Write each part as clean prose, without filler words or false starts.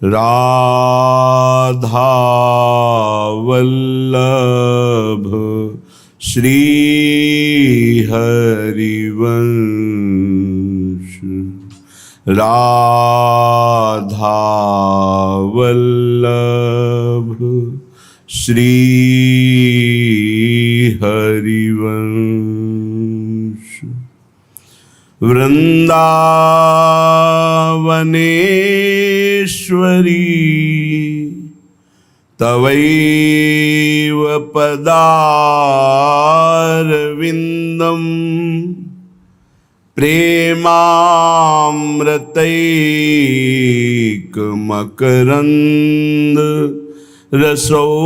राधा वल्लभ श्री हरिवंश। राधा वल्लभ श्री हरिवंश। वृंदावनेश्वरी तवैव पदारविन्दं प्रेमामृतैकमकरन्द रसौघपूर्णम्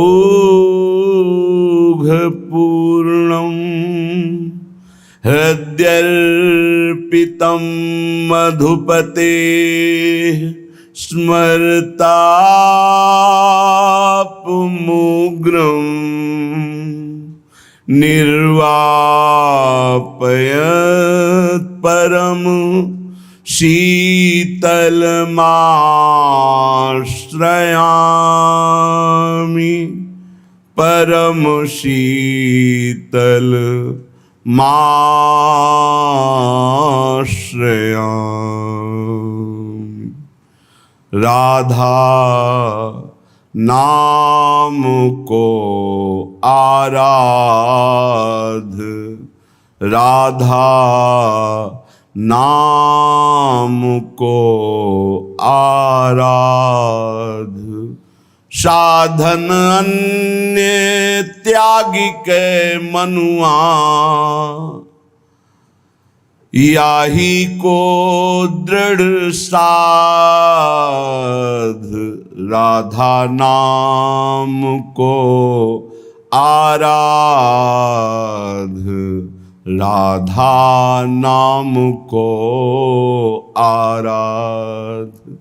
हृद्यर्पितं मधुपते स्मरतापमुग्रं निर्वापयत् परम शीतलमाश्रयामि। परम शीतल माश्रयामि। राधा नाम को आराध, राधा नाम को आराध। साधन अन्य त्यागी के मनुआ, याही को दृढ़ साध। राधा नाम को आराध, राधा नाम को आराध।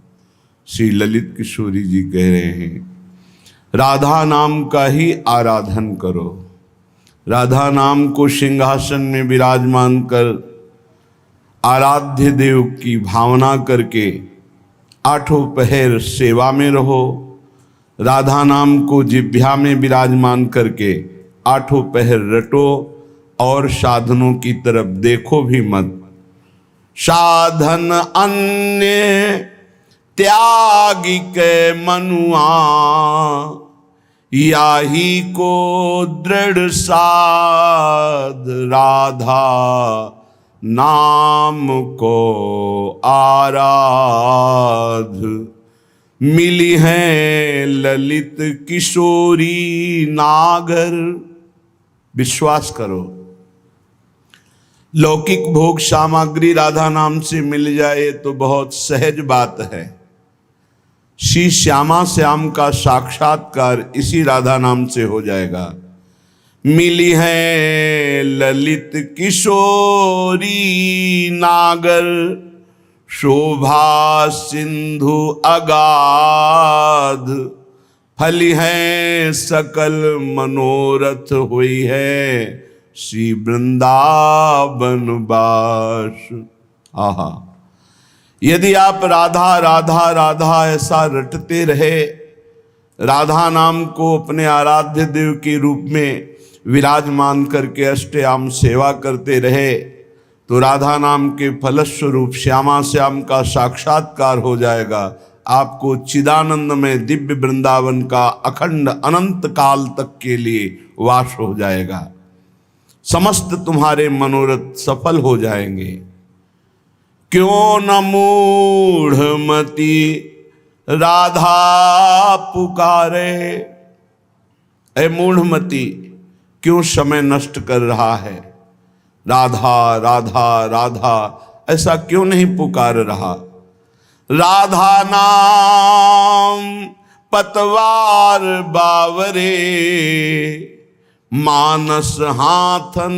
श्री ललित किशोरी जी कह रहे हैं राधा नाम का ही आराधन करो। राधा नाम को सिंहासन में विराजमान कर आराध्य देव की भावना करके आठों पहर सेवा में रहो। राधा नाम को जिह्वा में विराजमान करके आठों पहर रटो और साधनों की तरफ देखो भी मत। साधन अन्य त्यागी के मनुआ, याही को दृढ़ साध। राधा नाम को आराध। मिली है ललित किशोरी नागर। विश्वास करो, लौकिक भोग सामग्री राधा नाम से मिल जाए तो बहुत सहज बात है। श्री श्यामा श्याम का साक्षात्कार इसी राधा नाम से हो जाएगा। मिली है ललित किशोरी नागर, शोभा सिंधु अगाध। फली है सकल मनोरथ, हुई है श्री वृंदावन बास। आहा, यदि आप राधा राधा राधा ऐसा रटते रहे, राधा नाम को अपने आराध्य देव के रूप में विराजमान करके अष्टयाम सेवा करते रहे, तो राधा नाम के फलस्वरूप श्यामा श्याम का साक्षात्कार हो जाएगा। आपको चिदानंद में दिव्य वृंदावन का अखंड अनंत काल तक के लिए वास हो जाएगा। समस्त तुम्हारे मनोरथ सफल हो जाएंगे। क्यों न मूढ़मती राधा पुकारे। ऐ मूढ़मती, क्यों समय नष्ट कर रहा है? राधा राधा राधा ऐसा क्यों नहीं पुकार रहा? राधा नाम पतवार बावरे, मानस हाथन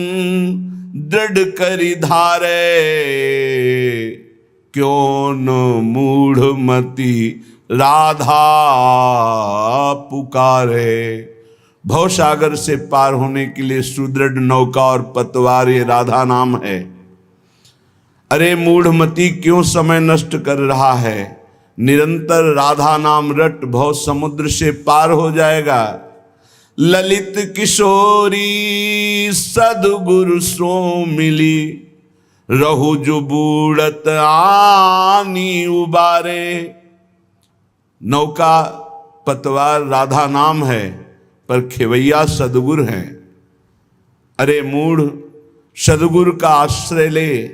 दृढ़ करी धारे। क्यों न मूढ़मती राधा पुकारे। भवसागर से पार होने के लिए सुदृढ़ नौका और पतवार ये राधा नाम है। अरे मूढ़मती क्यों समय नष्ट कर रहा है? निरंतर राधा नाम रट भव समुद्र से पार हो जाएगा। ललित किशोरी सदगुरु सो मिली, रहु जो बूढ़त आनी उबारे। नौका पतवार राधा नाम है, पर खेवैया सदगुरु हैं। अरे मूढ़, सदगुरु का आश्रय ले।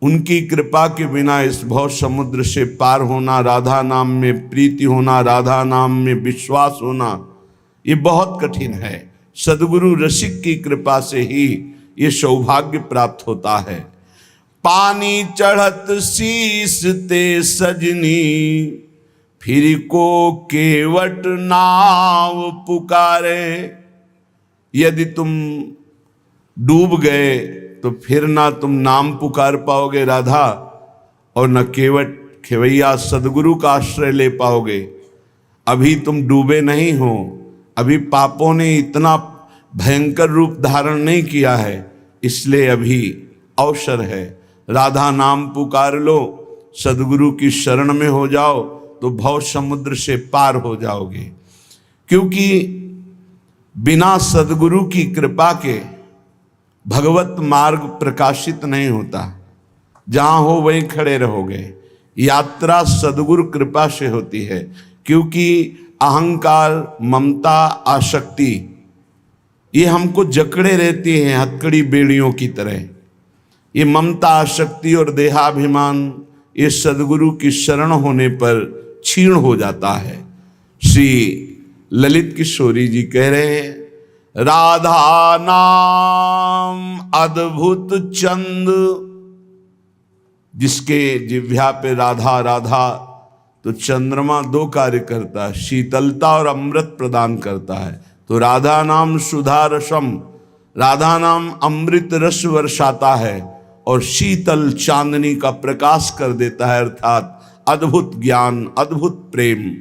उनकी कृपा के बिना इस भव समुद्र से पार होना, राधा नाम में प्रीति होना, राधा नाम में विश्वास होना, ये बहुत कठिन है। सदगुरु रसिक की कृपा से ही ये सौभाग्य प्राप्त होता है। पानी चढ़त शीस ते सजनी, फिर को केवट नाव पुकारे। यदि तुम डूब गए तो फिर ना तुम नाम पुकार पाओगे राधा, और न केवट खेवैया सदगुरु का आश्रय ले पाओगे। अभी तुम डूबे नहीं हो, अभी पापों ने इतना भयंकर रूप धारण नहीं किया है, इसलिए अभी अवसर है। राधा नाम पुकार लो, सदगुरु की शरण में हो जाओ, तो भव समुद्र से पार हो जाओगे। क्योंकि बिना सदगुरु की कृपा के भगवत मार्ग प्रकाशित नहीं होता। जहां हो वहीं खड़े रहोगे। यात्रा सदगुरु कृपा से होती है, क्योंकि अहंकार, ममता, आसक्ति ये हमको जकड़े रहती हैं हथकड़ी बेड़ियों की तरह। ये ममता, आसक्ति और देहाभिमान ये सदगुरु की शरण होने पर क्षीण हो जाता है। श्री ललित किशोरी जी कह रहे हैं, राधा नाम अद्भुत चंद। जिसके जिह्वा पे राधा राधा, तो चंद्रमा दो कार्य करता है, शीतलता और अमृत प्रदान करता है। तो राधा नाम सुधा रसम, राधा नाम अमृत रस वर्षाता है और शीतल चांदनी का प्रकाश कर देता है, अर्थात अद्भुत ज्ञान, अद्भुत प्रेम।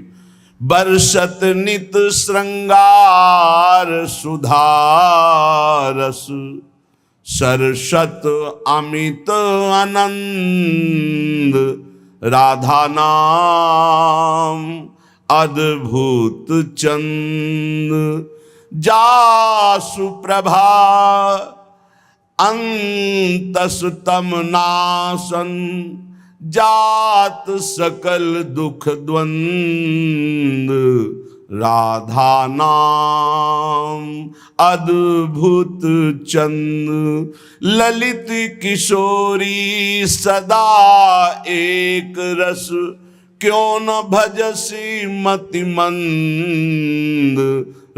बरसत नित श्रृंगार सुधारस, सरसत अमित आनंद। राधा नाम अद्भुत चंद, जासु प्रभा अंतस तम नासन। जात सकल दुख द्वंद, राधा नाम अद्भुत चंद। ललित किशोरी सदा एक रस, क्यों न भजसी मति मंद।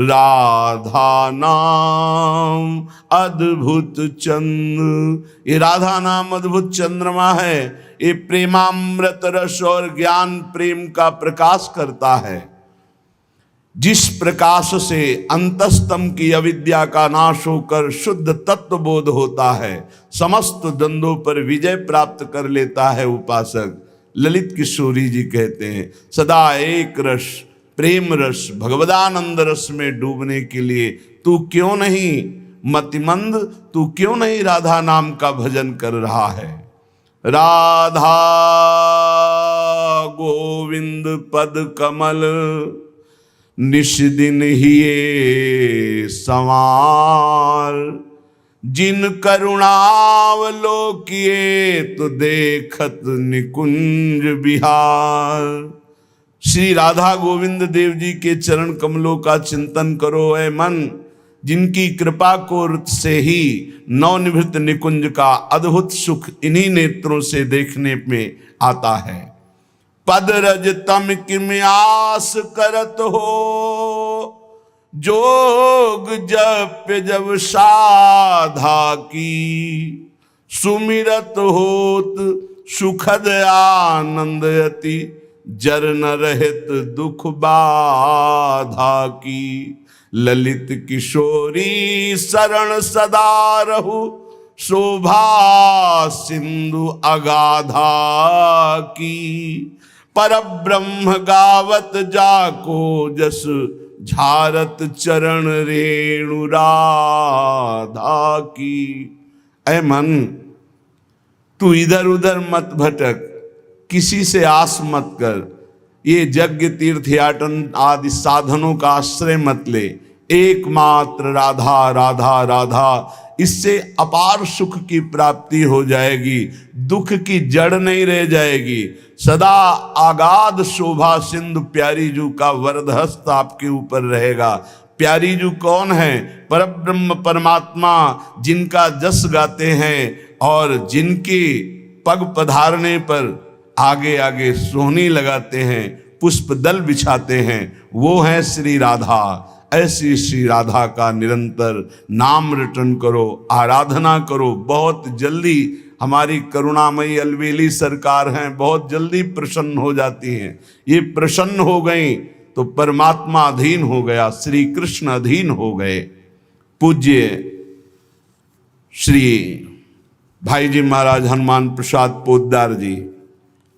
राधा नाम अद्भुत चंद। ये राधा नाम अद्भुत चंद्रमा है। ये प्रेमामृत रस और ज्ञान प्रेम का प्रकाश करता है। जिस प्रकाश से अंतस्तम की अविद्या का नाश होकर शुद्ध तत्व बोध होता है, समस्त द्वंद्वों पर विजय प्राप्त कर लेता है उपासक। ललित किशोरी जी कहते हैं, सदा एक रस, प्रेम रस, भगवदानंद रस में डूबने के लिए तू क्यों नहीं मतिमंद, तू क्यों नहीं राधा नाम का भजन कर रहा है। राधा गोविंद पद कमल, निश दिन हिये संवार। जिन करुणावलोकिए तो देखत निकुंज बिहार। श्री राधा गोविंद देव जी के चरण कमलों का चिंतन करो ऐ मन, जिनकी कृपा को से ही नवनिभृत निकुंज का अद्भुत सुख इन्हीं नेत्रों से देखने में आता है। पद रज तम किम आस करत हो, जोग जप जब साधा की। सुमिरत होत सुखद आनंद अति, जर न रहत दुख बाधा की। ललित किशोरी शरण सदा रहु, शोभा सिंधु अगाधा की। पर ब्रह्म गावत जाको जस, झारत चरण रेणु राधा की। ऐ मन, तू इधर उधर मत भटक, किसी से आस मत कर, ये यज्ञ तीर्थयाटन आदि साधनों का आश्रय मत ले, एकमात्र राधा राधा राधा, इससे अपार सुख की प्राप्ति हो जाएगी, दुख की जड़ नहीं रह जाएगी। सदा आगाध शोभा सिंधु प्यारी जू का वरदहस्त आपके ऊपर रहेगा। प्यारी जू कौन है? परब्रह्म परमात्मा, जिनका जस गाते हैं और जिनके पग पधारने पर आगे आगे सोहनी लगाते हैं, पुष्प दल बिछाते हैं, वो है श्री राधा। ऐसी श्री राधा का निरंतर नाम रटन करो, आराधना करो। बहुत जल्दी हमारी करुणामयी अलवेली सरकार हैं, बहुत जल्दी प्रसन्न हो जाती हैं। ये प्रसन्न हो गई तो परमात्मा अधीन हो गया, श्री कृष्ण अधीन हो गए। पूज्य श्री भाई जी महाराज हनुमान प्रसाद पोद्दार जी,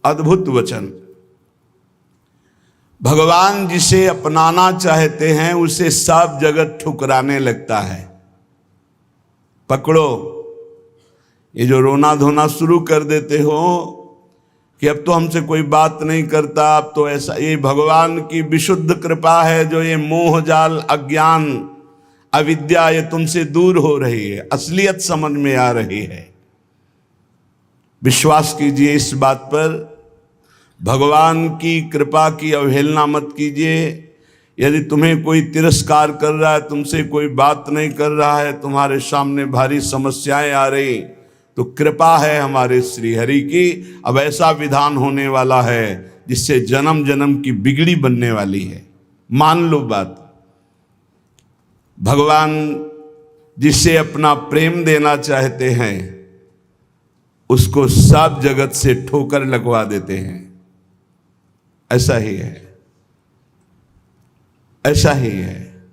अद्भुत वचन। भगवान जिसे अपनाना चाहते हैं उसे सब जगत ठुकराने लगता है। पकड़ो, ये जो रोना धोना शुरू कर देते हो कि अब तो हमसे कोई बात नहीं करता, अब तो ऐसा, ये भगवान की विशुद्ध कृपा है जो ये मोह जाल अज्ञान अविद्या ये तुमसे दूर हो रही है, असलियत समझ में आ रही है। विश्वास कीजिए इस बात पर, भगवान की कृपा की अवहेलना मत कीजिए। यदि तुम्हें कोई तिरस्कार कर रहा है, तुमसे कोई बात नहीं कर रहा है, तुम्हारे सामने भारी समस्याएं आ रही, तो कृपा है हमारे श्री हरि की। अब ऐसा विधान होने वाला है जिससे जन्म जन्म की बिगड़ी बनने वाली है। मान लो बात। भगवान जिसे अपना प्रेम देना चाहते हैं उसको सब जगत से ठोकर लगवा देते हैं। ऐसा ही है, ऐसा ही है।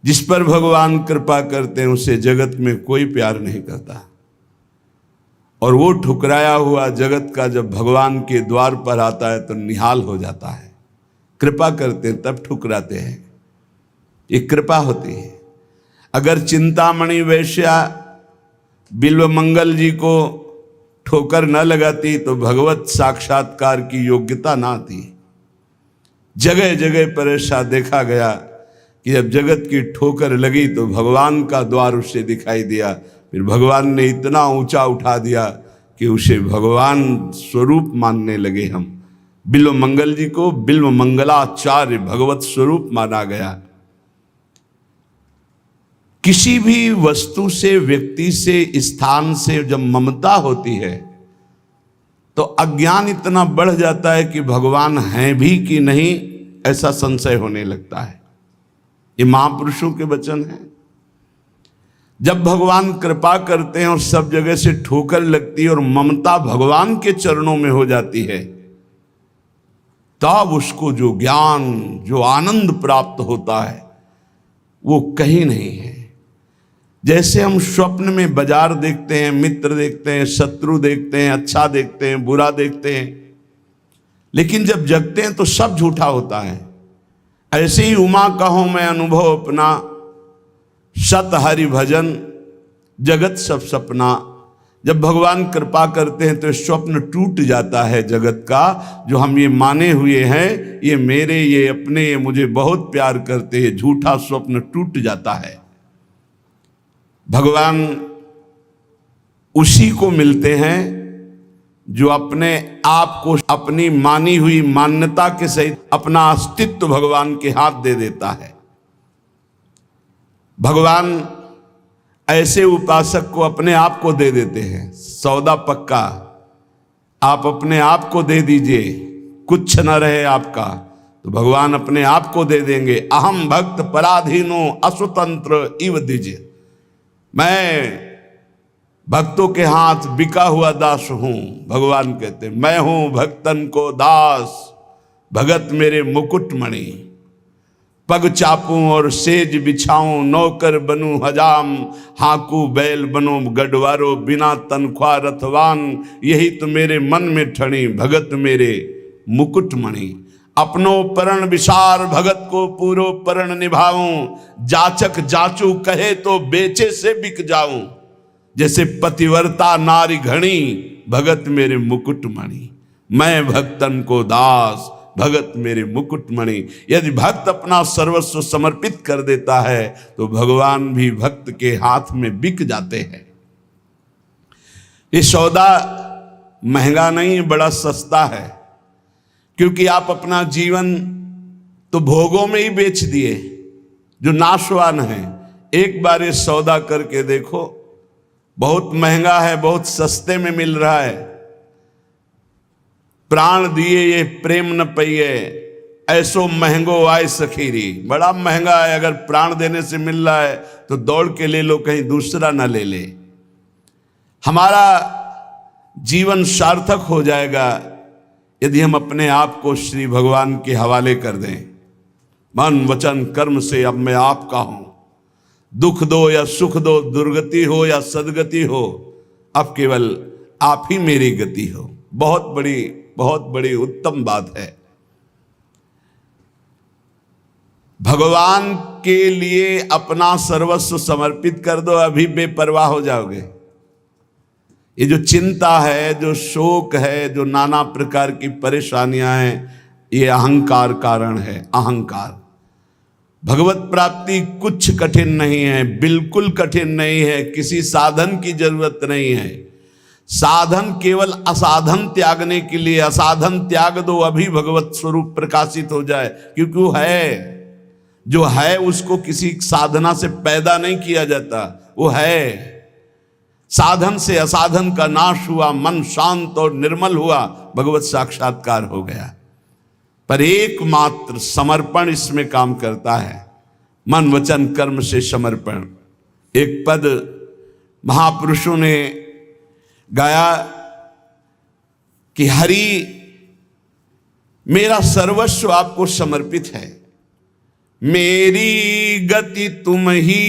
जिस पर भगवान कृपा करते हैं उसे जगत में कोई प्यार नहीं करता, और वो ठुकराया हुआ जगत का जब भगवान के द्वार पर आता है तो निहाल हो जाता है। कृपा करते हैं तब ठुकराते हैं, ये कृपा होती है। अगर चिंतामणि वैश्या बिल्वमंगल जी को ठोकर न लगाती तो भगवत साक्षात्कार की योग्यता ना थी। जगह जगह पर ऐसा देखा गया कि जब जगत की ठोकर लगी तो भगवान का द्वार उसे दिखाई दिया, फिर भगवान ने इतना ऊंचा उठा दिया कि उसे भगवान स्वरूप मानने लगे हम। बिल्वमंगल जी को बिल्वमंगलाचार्य भगवत स्वरूप माना गया। किसी भी वस्तु से, व्यक्ति से, स्थान से जब ममता होती है तो अज्ञान इतना बढ़ जाता है कि भगवान हैं भी कि नहीं ऐसा संशय होने लगता है। ये महापुरुषों के वचन हैं। जब भगवान कृपा करते हैं और सब जगह से ठोकर लगती है और ममता भगवान के चरणों में हो जाती है, तब उसको जो ज्ञान, जो आनंद प्राप्त होता है वो कहीं नहीं है। जैसे हम स्वप्न में बाजार देखते हैं, मित्र देखते हैं, शत्रु देखते हैं, अच्छा देखते हैं, बुरा देखते हैं, लेकिन जब जगते हैं तो सब झूठा होता है। ऐसे ही उमा कहो मैं अनुभव अपना, सत हरि भजन जगत सब सपना। जब भगवान कृपा करते हैं तो स्वप्न टूट जाता है जगत का, जो हम ये माने हुए हैं ये मेरे, ये अपने, ये मुझे बहुत प्यार करते हैं, झूठा स्वप्न टूट जाता है। भगवान उसी को मिलते हैं जो अपने आप को अपनी मानी हुई मान्यता के सहित अपना अस्तित्व भगवान के हाथ दे देता है। भगवान ऐसे उपासक को अपने आप को दे देते हैं। सौदा पक्का, आप अपने आप को दे दीजिए, कुछ न रहे आपका, तो भगवान अपने आप को दे देंगे। अहम भक्त पराधीनो असुतंत्र इव दीजिए, मैं भक्तों के हाथ बिका हुआ दास हूं। भगवान कहते मैं हूं भक्तन को दास, भगत मेरे मुकुटमणि। पग चापूं और सेज बिछाऊं, नौकर बनूं हजाम, हाकू बैल बनो गढ़वारो, बिना तनख्वाह रथवान। यही तो मेरे मन में ठणी, भगत मेरे मुकुटमणि। अपनो परण विसार, भगत को पूरो परण निभाऊं। जाचक जाचू कहे तो बेचे से बिक जाऊं। जैसे पतिव्रता नारी घणी, भगत मेरे मुकुटमणि। मैं भक्तन को दास, भगत मेरे मुकुटमणि। यदि भक्त अपना सर्वस्व समर्पित कर देता है तो भगवान भी भक्त के हाथ में बिक जाते हैं। ये सौदा महंगा नहीं, बड़ा सस्ता है, क्योंकि आप अपना जीवन तो भोगों में ही बेच दिए जो नाशवान है। एक बार ये सौदा करके देखो, बहुत महंगा है, बहुत सस्ते में मिल रहा है। प्राण दिए ये प्रेम न पइए, ऐसो महंगो आए सखीरी। बड़ा महंगा है, अगर प्राण देने से मिल रहा है तो दौड़ के ले लो, कहीं दूसरा ना ले ले। हमारा जीवन सार्थक हो जाएगा यदि हम अपने आप को श्री भगवान के हवाले कर दें। मन वचन कर्म से अब मैं आपका हूं, दुख दो या सुख दो, दुर्गति हो या सदगति हो, अब केवल आप ही मेरी गति हो। बहुत बड़ी उत्तम बात है। भगवान के लिए अपना सर्वस्व समर्पित कर दो, अभी बेपरवाह हो जाओगे। ये जो चिंता है, जो शोक है, जो नाना प्रकार की परेशानियां हैं, ये अहंकार कारण है। अहंकार। भगवत प्राप्ति कुछ कठिन नहीं है, बिल्कुल कठिन नहीं है, किसी साधन की जरूरत नहीं है। साधन केवल असाधन त्यागने के लिए। असाधन त्याग दो, अभी भगवत स्वरूप प्रकाशित हो जाए, क्योंकि वो है। जो है उसको किसी साधना से पैदा नहीं किया जाता, वो है। साधन से असाधन का नाश हुआ, मन शांत और निर्मल हुआ, भगवत साक्षात्कार हो गया। पर एकमात्र समर्पण इसमें काम करता है। मन वचन कर्म से समर्पण। एक पद महापुरुषों ने गाया कि हरि मेरा सर्वस्व आपको समर्पित है, मेरी गति तुम ही,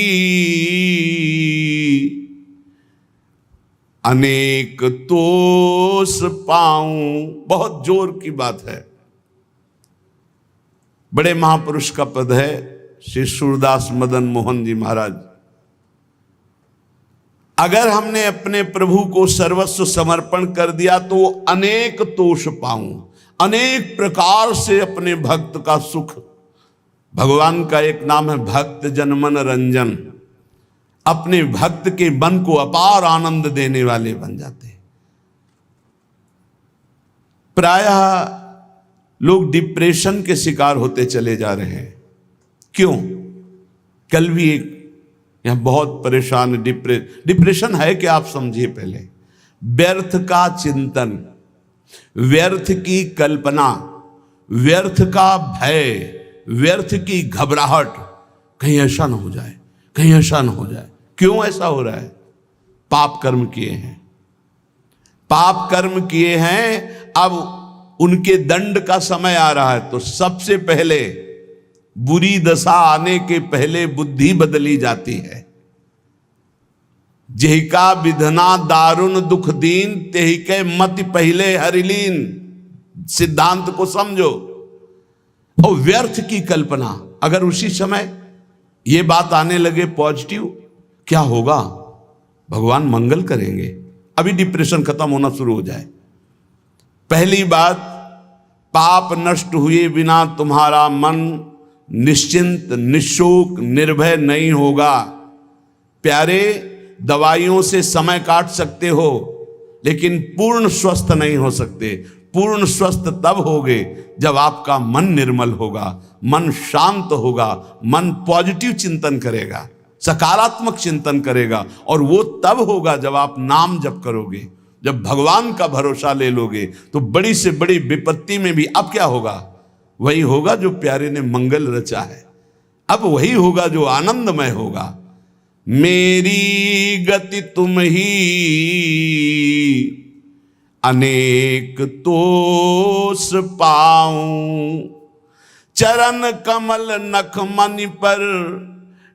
अनेक तोष पाऊं। बहुत जोर की बात है। बड़े महापुरुष का पद है, श्री सूरदास मदन मोहन जी महाराज। अगर हमने अपने प्रभु को सर्वस्व समर्पण कर दिया तो अनेक तोष पाऊं, अनेक प्रकार से अपने भक्त का सुख। भगवान का एक नाम है भक्त जनमन रंजन। अपने भक्त के मन को अपार आनंद देने वाले बन जाते हैं। प्रायः लोग डिप्रेशन के शिकार होते चले जा रहे हैं। क्यों? कल भी एक यहां बहुत परेशान। डिप्रेशन है कि आप समझिए पहले। व्यर्थ का चिंतन, व्यर्थ की कल्पना, व्यर्थ का भय, व्यर्थ की घबराहट, कहीं ऐसा ना हो जाए, कहीं ऐसा ना हो जाए। क्यों ऐसा हो रहा है? पाप कर्म किए हैं, पाप कर्म किए हैं। अब उनके दंड का समय आ रहा है, तो सबसे पहले बुरी दशा आने के पहले बुद्धि बदली जाती है। जेहिका विधना दारुण दुख दीन, तेहि के मति पहले हरिलीन। सिद्धांत को समझो। और व्यर्थ की कल्पना, अगर उसी समय ये बात आने लगे पॉजिटिव, क्या होगा? भगवान मंगल करेंगे। अभी डिप्रेशन खत्म होना शुरू हो जाए। पहली बात, पाप नष्ट हुए बिना तुम्हारा मन निश्चिंत, निशोक, निर्भय नहीं होगा। प्यारे, दवाइयों से समय काट सकते हो, लेकिन पूर्ण स्वस्थ नहीं हो सकते। पूर्ण स्वस्थ तब होगे जब आपका मन निर्मल होगा, मन शांत होगा, मन पॉजिटिव चिंतन करेगा, सकारात्मक चिंतन करेगा। और वो तब होगा जब आप नाम जप करोगे, जब भगवान का भरोसा ले लोगे। तो बड़ी से बड़ी विपत्ति में भी अब क्या होगा? वही होगा जो प्यारे ने मंगल रचा है। अब वही होगा जो आनंदमय होगा। मेरी गति तुम ही, अनेक तोष पाऊं। चरण कमल नख मनि पर,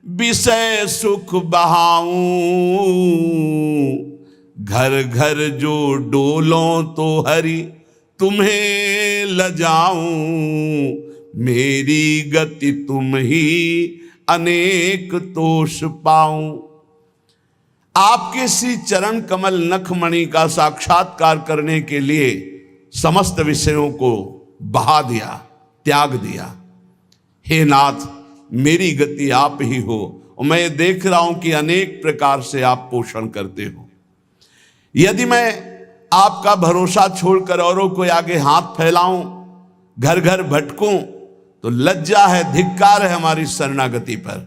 विषय सुख बहाऊं। घर घर जो डोलों तो हरि तुम्हें लजाऊं। मेरी गति तुम ही, अनेक तोष पाऊं। आपके श्री चरण कमल नखमणि का साक्षात्कार करने के लिए समस्त विषयों को बहा दिया, त्याग दिया। हे नाथ, मेरी गति आप ही हो, और मैं ये देख रहा हूं कि अनेक प्रकार से आप पोषण करते हो। यदि मैं आपका भरोसा छोड़कर औरों को आगे हाथ फैलाऊं, घर घर भटकूं, तो लज्जा है, धिक्कार है हमारी शरणागति पर।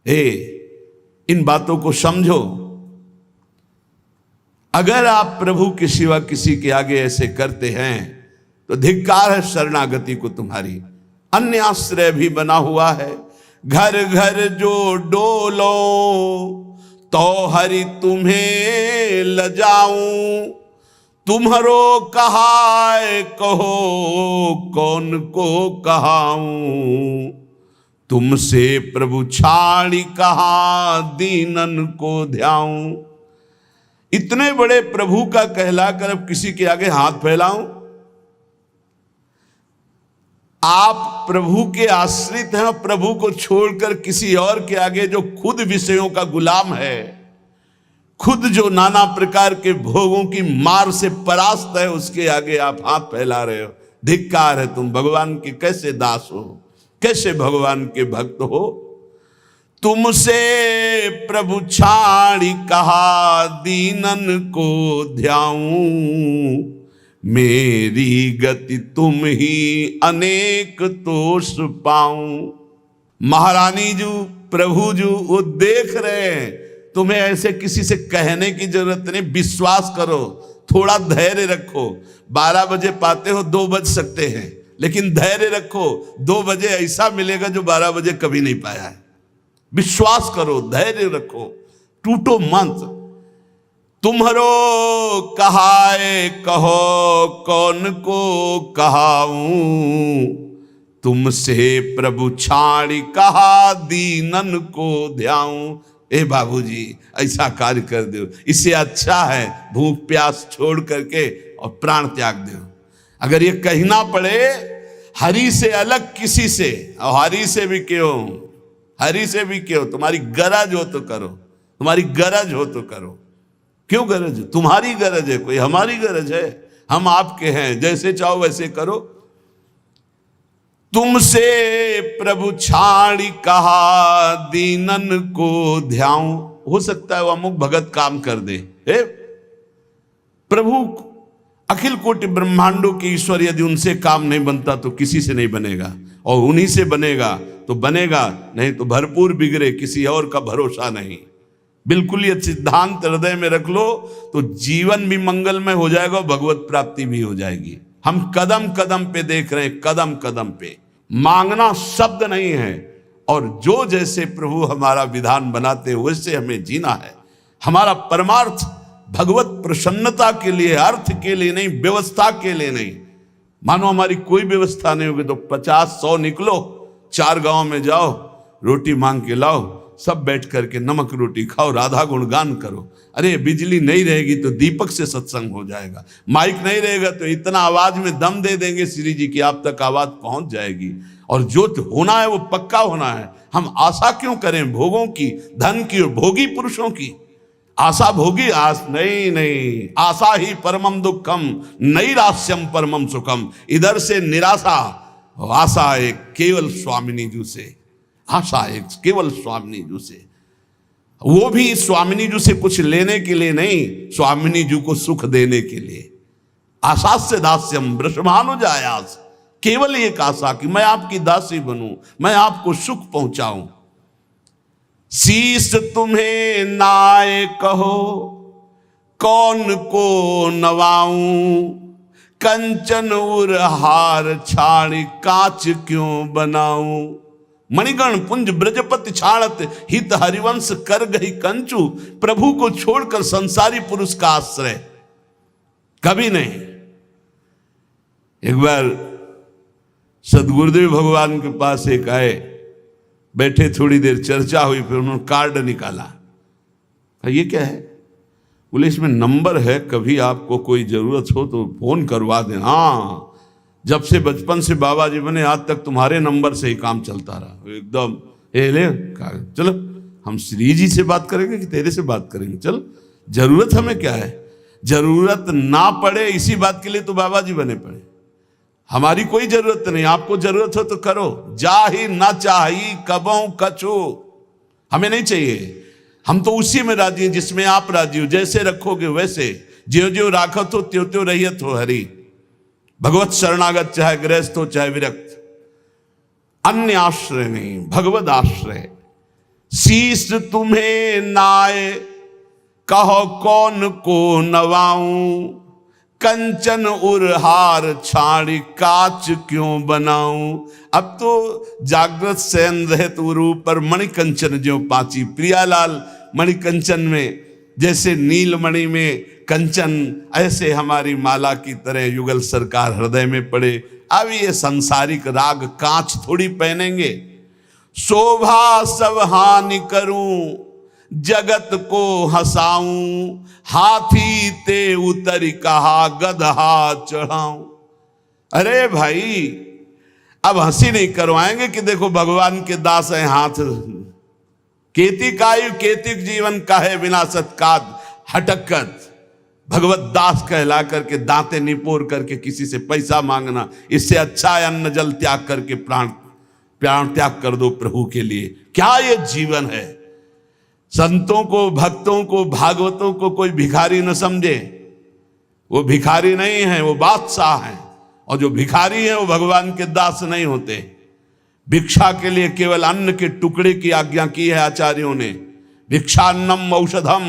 हे, इन बातों को समझो। अगर आप प्रभु के सिवा किसी के आगे ऐसे करते हैं तो धिक्कार है शरणागति को तुम्हारी। अन्य आश्रय भी बना हुआ है। घर घर जो डोलो तो हरि तुम्हें लजाऊं, तुम्हारो कहाय कहो कौन को कहाऊं, तुमसे प्रभु छाड़ी कहा दीनन को ध्याऊं। इतने बड़े प्रभु का कहलाकर अब किसी के आगे हाथ फैलाऊं? आप प्रभु के आश्रित हैं, और प्रभु को छोड़कर किसी और के आगे, जो खुद विषयों का गुलाम है, खुद जो नाना प्रकार के भोगों की मार से परास्त है, उसके आगे आप हाथ फैला रहे हो। धिक्कार है, तुम भगवान के कैसे दास हो, कैसे भगवान के भक्त हो। तुमसे प्रभु छाड़ी कहा दीनन को ध्याऊं, मेरी गति तुम ही अनेक तोष पाऊं। महारानी जी, प्रभु जी वो देख रहे हैं, तुम्हें ऐसे किसी से कहने की जरूरत नहीं। विश्वास करो, थोड़ा धैर्य रखो। 12 बजे पाते हो, 2 बज सकते हैं, लेकिन धैर्य रखो। 2 बजे ऐसा मिलेगा जो 12 बजे कभी नहीं पाया है। विश्वास करो, धैर्य रखो, टूटो मत। तुम्हारो कहाए कहो कौन को कहाऊं, तुमसे प्रभु छाड़ी कहा दीनन को ध्याऊं। ए बाबूजी, ऐसा कार्य कर दो, इससे अच्छा है भूख प्यास छोड़ करके और प्राण त्याग दो। अगर ये कहना पड़े हरि से अलग किसी से, और हरि से भी क्यों, हरि से भी क्यों, तुम्हारी गरज हो तो करो, तुम्हारी गरज हो तो करो। क्यों गरज? तुम्हारी गरज है, कोई हमारी गरज है? हम आपके हैं, जैसे चाहो वैसे करो। तुमसे प्रभु छाड़ी कहा दीनन को ध्याऊं। हो सकता है वो अमुक भगत काम कर दे। हे प्रभु, अखिल कोटि ब्रह्मांडों के ईश्वर, यदि उनसे काम नहीं बनता तो किसी से नहीं बनेगा, और उन्हीं से बनेगा तो बनेगा, नहीं तो भरपूर बिगड़े, किसी और का भरोसा नहीं। बिल्कुल ये सिद्धांत हृदय में रख लो तो जीवन भी मंगलमय हो जाएगा और भगवत प्राप्ति भी हो जाएगी। हम कदम कदम पे देख रहे हैं, कदम कदम पे। मांगना शब्द नहीं है, और जो जैसे प्रभु हमारा विधान बनाते हैं वैसे हमें जीना है। हमारा परमार्थ भगवत प्रसन्नता के लिए, अर्थ के लिए नहीं, व्यवस्था के लिए नहीं। मानो हमारी कोई व्यवस्था नहीं होगी तो 50-100 निकलो, 4 गांव में जाओ, रोटी मांग के लाओ, सब बैठ करके नमक रोटी खाओ, राधा गुणगान करो। अरे बिजली नहीं रहेगी तो दीपक से सत्संग हो जाएगा, माइक नहीं रहेगा तो इतना आवाज में दम दे देंगे श्री जी की आप तक आवाज पहुंच जाएगी। और जो होना है वो पक्का होना है। हम आशा क्यों करें भोगों की, धन की और भोगी पुरुषों की? आशा भोगी आस नहीं, आशा ही परमम दुखम, नैराश्यम परमम सुखम। इधर से निराशा, आशा एक केवल स्वामिनी जी से, आशा एक केवल स्वामिनी जी से। वो भी स्वामिनी जी से कुछ लेने के लिए नहीं, स्वामिनी जी को सुख देने के लिए। आशा से दास्यम वृषभानुजायास, केवल एक आशा कि मैं आपकी दासी बनूं, मैं आपको सुख पहुंचाऊं। शीस तुम्हें नाय कहो कौन को नवाऊं, कंचन उर हार छाड़ कांच क्यों बनाऊं। मणिगण पुंज ब्रजपति छाड़त, हित हरिवंश कर गई कंचू। प्रभु को छोड़कर संसारी पुरुष का आश्रय कभी नहीं। एक बार सदगुरुदेव भगवान के पास एक आए, बैठे, थोड़ी देर चर्चा हुई, फिर उन्होंने कार्ड निकाला। ये क्या है? बोले इसमें नंबर है, कभी आपको कोई जरूरत हो तो फोन करवा दें। हाँ, जब से बचपन से बाबा जी बने आज तक तुम्हारे नंबर से ही काम चलता रहा। एकदम ले चलो, हम श्री जी से बात करेंगे कि तेरे से बात करेंगे? चल, जरूरत हमें क्या है? जरूरत ना पड़े इसी बात के लिए तो बाबा जी बने पड़े। हमारी कोई जरूरत नहीं, आपको जरूरत हो तो करो। जा ही ना चाहिए कबों कछु, हमें नहीं चाहिए। हम तो उसी में राजी हैं जिसमें आप राजी हो। जैसे रखोगे वैसे, ज्यो ज्यो राखत हो त्यों त्यों रहियत हो हरि। भगवत शरणागत चाहे गृहस्थ हो चाहे विरक्त, अन्य आश्रय नहीं, भगवत आश्रय। शीश तुम्हें नाय कहो कौन को नवाऊं, कंचन उरहार छाड़ी काच क्यों बनाऊं। अब तो जागृत शयन रहत रूप पर मणिकंचन ज्यों पाची। प्रियालाल मणिकंचन में जैसे नीलमणि में कंचन, ऐसे हमारी माला की तरह युगल सरकार हृदय में पड़े। अब ये सांसारिक राग कांच थोड़ी पहनेंगे। शोभा सब हानि करूं जगत को हंसाऊं, हाथी ते उतर कहा गदहा चढ़ाऊं। अरे भाई, अब हंसी नहीं करवाएंगे कि देखो भगवान के दास हैं हाथ। केति कायु केतिक जीवन काहे विनाशत काद हटकत। भगवत दास कहला करके दांते निपोर करके किसी से पैसा मांगना, इससे अच्छा है अन्न जल त्याग करके प्राण त्याग कर दो प्रभु के लिए। क्या ये जीवन है। संतों को, भक्तों को, भागवतों को कोई भिखारी न समझे। वो भिखारी नहीं है, वो बादशाह हैं। और जो भिखारी हैं वो भगवान के दास नहीं होते। भिक्षा के लिए केवल अन्न के टुकड़े की आज्ञा की है आचार्यों ने। भिक्षान्नम औषधम,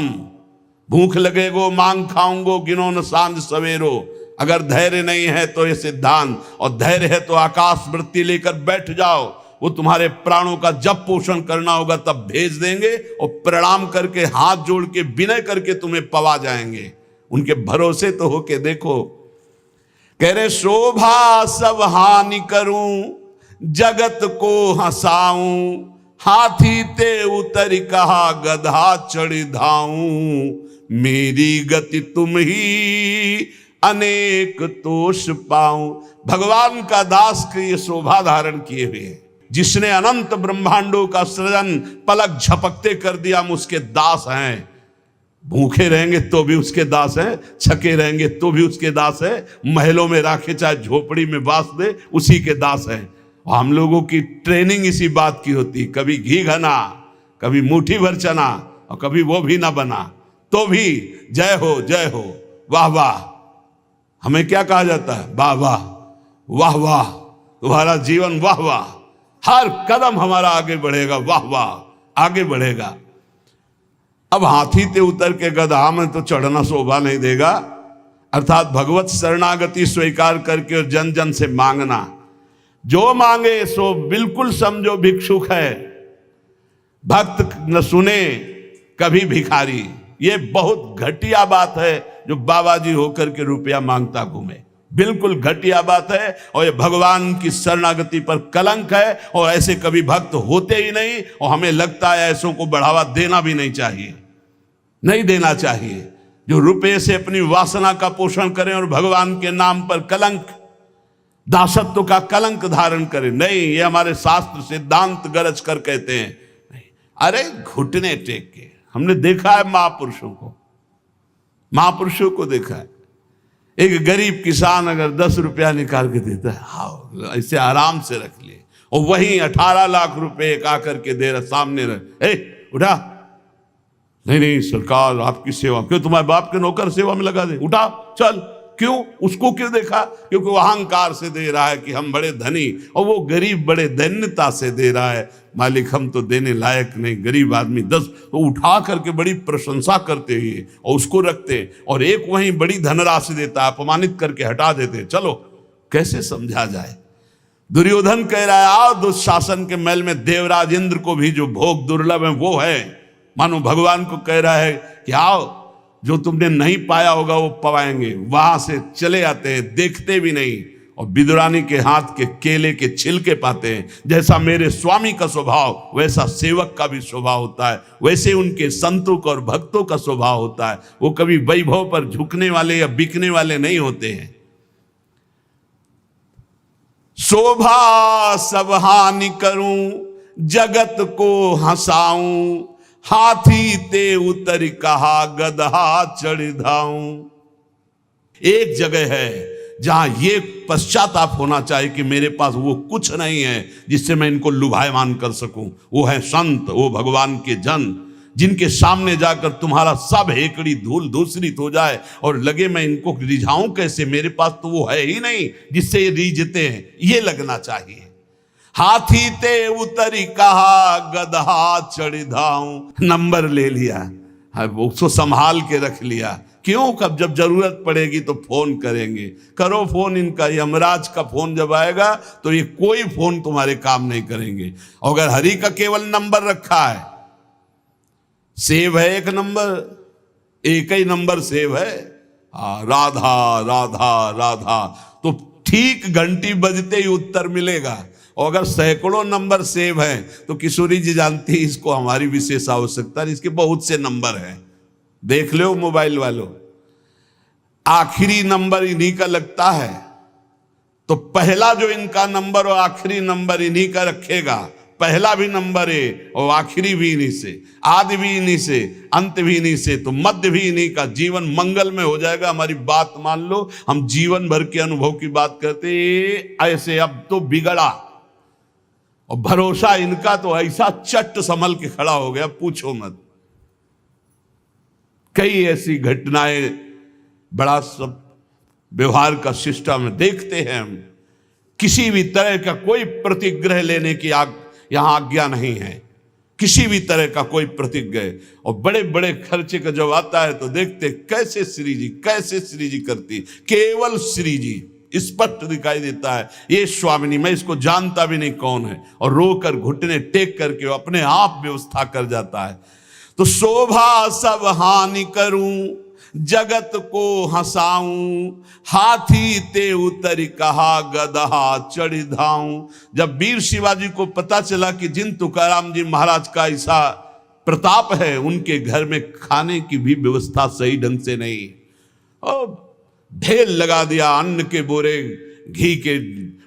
भूख लगेगो मांग खाऊंगो गिनो न सांझ सवेरो। अगर धैर्य नहीं है तो ये सिद्धांत, और धैर्य है तो आकाश वृत्ति लेकर बैठ जाओ। वो तुम्हारे प्राणों का जब पोषण करना होगा तब भेज देंगे, और प्रणाम करके हाथ जोड़ के विनय करके तुम्हें पवा जाएंगे। उनके भरोसे तो होके देखो। कह रहे शोभा सब हानि करूं जगत को हंसाऊं, हाथी ते उतर कहा गधा चढ़ी धाऊं। मेरी गति तुम ही अनेक तोष पाऊं। भगवान का दास के ये शोभा धारण किए हुए हैं। जिसने अनंत ब्रह्मांडों का सृजन पलक झपकते कर दिया, हम उसके दास हैं। भूखे रहेंगे तो भी उसके दास हैं, छके रहेंगे तो भी उसके दास है, महलों में राखे चाहे झोपड़ी में बास दे उसी के दास हैं। हम लोगों की ट्रेनिंग इसी बात की होती, कभी घी घना, कभी मुट्ठी भर चना, और कभी वो भी ना बना तो भी जय हो वाह वाह। हमें क्या कहा जाता है? वाह वाह वाह वाह, तुम्हारा जीवन वाह वाह, हर कदम हमारा आगे बढ़ेगा, वाह वाह आगे बढ़ेगा। अब हाथी ते उतर के गधा में तो चढ़ना शोभा नहीं देगा। अर्थात भगवत शरणागति स्वीकार करके और जन जन से मांगना। जो मांगे सो बिल्कुल समझो भिक्षुक है, भक्त न सुने कभी भिखारी। ये बहुत घटिया बात है जो बाबा जी होकर के रुपया मांगता घूमे, बिल्कुल घटिया बात है। और ये भगवान की शरणागति पर कलंक है, और ऐसे कभी भक्त होते ही नहीं। और हमें लगता है ऐसों को बढ़ावा देना भी नहीं चाहिए, नहीं देना चाहिए। जो रुपये से अपनी वासना का पोषण करें और भगवान के नाम पर कलंक, दासत्व का कलंक धारण करें, नहीं। ये हमारे शास्त्र सिद्धांत गरज कर कहते हैं नहीं। अरे घुटने टेक के, हमने देखा है महापुरुषों को देखा है। एक गरीब किसान अगर 10 रुपया निकाल के देता है, हाँ इसे आराम से रख ले, और वहीं 18 लाख रुपए एक आकर के दे रहा सामने रख, उठा, नहीं सरकार आपकी सेवा, क्यों तुम्हारे बाप के नौकर सेवा में लगा दे, उठा चल। क्यों? उसको क्यों देखा? क्योंकि वो अहंकार से दे रहा है कि हम बड़े धनी, और वो गरीब बड़े दैन्यता से दे रहा है, मालिक हम तो देने लायक नहीं, गरीब आदमी 10। तो उठा करके बड़ी प्रशंसा करते हुए और उसको रखते, और एक वहीं बड़ी धनराशि देता, अपमानित करके हटा देते। चलो कैसे समझा जाए। दुर्योधन कह रहा है आओ दुशासन के महल में देवराज इंद्र को भी जो भोग दुर्लभ है वो है। मानो भगवान को कह रहा है कि आओ, जो तुमने नहीं पाया होगा वो पवाएंगे। वहां से चले आते हैं, देखते भी नहीं, और विदुरानी के हाथ के केले के छिलके पाते हैं। जैसा मेरे स्वामी का स्वभाव वैसा सेवक का भी स्वभाव होता है, वैसे उनके संतों का और भक्तों का स्वभाव होता है। वो कभी वैभव पर झुकने वाले या बिकने वाले नहीं होते हैं। शोभा सब हानि करूं जगत को हंसाऊं, हाथी ते उतर कहा गदहा चढ़ धाऊं। एक जगह है जहां ये पश्चाताप होना चाहिए कि मेरे पास वो कुछ नहीं है जिससे मैं इनको लुभायमान कर सकूं। वो है संत, वो भगवान के जन, जिनके सामने जाकर तुम्हारा सब हेकड़ी धूल धूसरित हो जाए और लगे मैं इनको रिझाऊं कैसे, मेरे पास तो वो है ही नहीं जिससे ये रिझते हैं, ये लगना चाहिए। हाथी ते उतरी कहा गदहा चढ़ी धाऊं, नंबर ले लिया, उसको संभाल के रख लिया। क्यों? कब जब जरूरत पड़ेगी तो फोन करेंगे। करो फोन इनका, यमराज का फोन जब आएगा तो ये कोई फोन तुम्हारे काम नहीं करेंगे। अगर हरि का केवल नंबर रखा है, सेव है एक नंबर, एक ही नंबर सेव है, राधा राधा राधा, तो ठीक घंटी बजते ही उत्तर मिलेगा। और अगर सैकड़ों नंबर सेव हैं तो किशोरी जी जानती है इसको हमारी विशेष आवश्यकता है, इसके बहुत से नंबर हैं, देख लो मोबाइल वालों। आखिरी नंबर इन्हीं का लगता है, तो पहला जो इनका नंबर और आखिरी नंबर इन्हीं का रखेगा, पहला भी नंबर है और आखिरी भी इन्हीं से, आदि भी इन्हीं से, अंत भी इन्हीं से, तो मध्य भी इन्हीं का। जीवन मंगल में हो जाएगा। हमारी बात मान लो, हम जीवन भर के अनुभव की बात करते ऐसे, अब तो बिगड़ा और भरोसा इनका तो ऐसा चट संभल के खड़ा हो गया, पूछो मत। कई ऐसी घटनाएं बड़ा सब व्यवहार का सिस्टम देखते हैं हम, किसी भी तरह का कोई प्रतिग्रह लेने की यहां आज्ञा नहीं है, किसी भी तरह का कोई प्रतिग्रह। और बड़े बड़े खर्चे का जब आता है तो देखते कैसे श्री जी, कैसे श्री जी करती, केवल श्री जी स्पष्ट दिखाई देता है। ये स्वामिनी, मैं इसको जानता भी नहीं कौन है, और रोकर घुटने टेक करके अपने आप व्यवस्था कर जाता है। तो शोभा सब हानि करूं, जगत को हंसाऊं, हाथी ते उतर कहा गदहा चढ़ी धाऊं। जब वीर शिवाजी को पता चला कि जिन तुकाराम जी महाराज का ऐसा प्रताप है, उनके घर में खाने की भी व्यवस्था सही ढंग से नहीं, और ढेर लगा दिया, अन्न के बोरे, घी के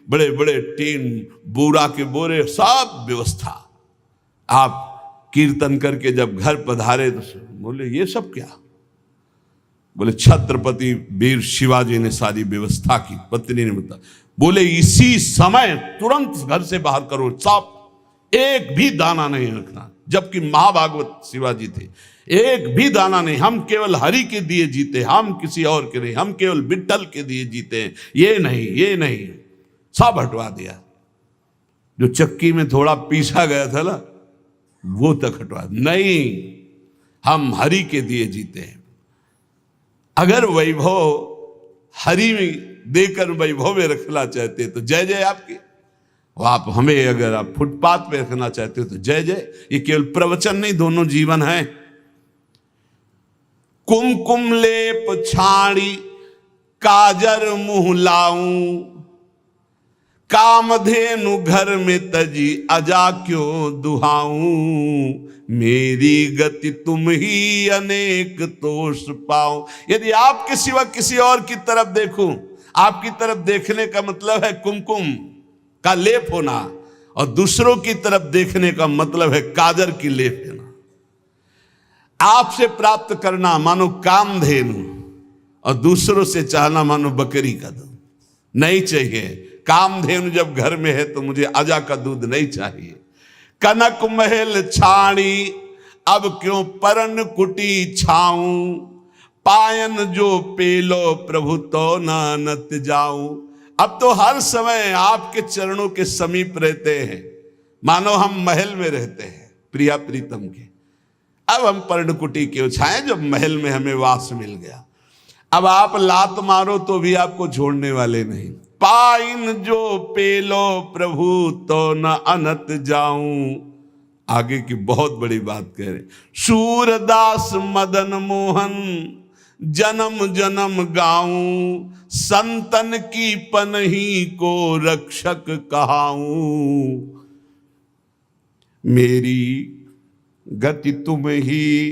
बड़े बड़े टीन, बूरा के बोरे, सब व्यवस्था। आप कीर्तन करके जब घर पधारे तो बोले ये सब क्या? बोले छत्रपति वीर शिवाजी ने सारी व्यवस्था की। पत्नी ने बताया, बोले इसी समय तुरंत घर से बाहर करो, साफ, एक भी दाना नहीं रखना। जबकि महाभागवत शिवाजी थे, एक भी दाना नहीं, हम केवल हरि के दिए जीते, हम किसी और के नहीं, हम केवल विठ्ठल के दिए जीते हैं, ये नहीं, ये नहीं, सब हटवा दिया। जो चक्की में थोड़ा पीसा गया था ना, वो तक हटवा, नहीं, हम हरि के दिए जीते हैं। अगर वैभव हरि में देकर वैभव में रखना चाहते तो जय जय आपकी, आप हमें अगर आप फुटपाथ पे रखना चाहते हो तो जय जय। ये केवल प्रवचन नहीं, दोनों जीवन है। कुमकुम लेप छाड़ी काजर मुँह लाऊं, कामधेनु घर में तजी अजा क्यों दुहाऊं, मेरी गति तुम ही अनेक तोष पाऊं। यदि आपके सिवा किसी और की तरफ देखूं, आपकी तरफ देखने का मतलब है कुमकुम का लेप होना, और दूसरों की तरफ देखने का मतलब है काजर की लेप होना। आपसे प्राप्त करना मानो कामधेनु, और दूसरों से चाहना मानो बकरी का दूध। नहीं चाहिए, कामधेनु जब घर में है तो मुझे अजा का दूध नहीं चाहिए। कनक महल छाणी अब क्यों परन कुटी छाऊं, पायन जो पेलो प्रभु तो नानत जाऊं। अब तो हर समय आपके चरणों के समीप रहते हैं, मानो हम महल में रहते हैं प्रिया प्रीतम के। अब हम पर्णकुटी क्यों छाएं जब महल में हमें वास मिल गया। अब आप लात मारो तो भी आपको छोड़ने वाले नहीं। पाइन जो पेलो प्रभु तो न अनत जाऊं। आगे की बहुत बड़ी बात कह रहे, सूरदास मदन मोहन जन्म जन्म गाऊं, संतन की पनही को रक्षक कहाऊं, मेरी गति तुम ही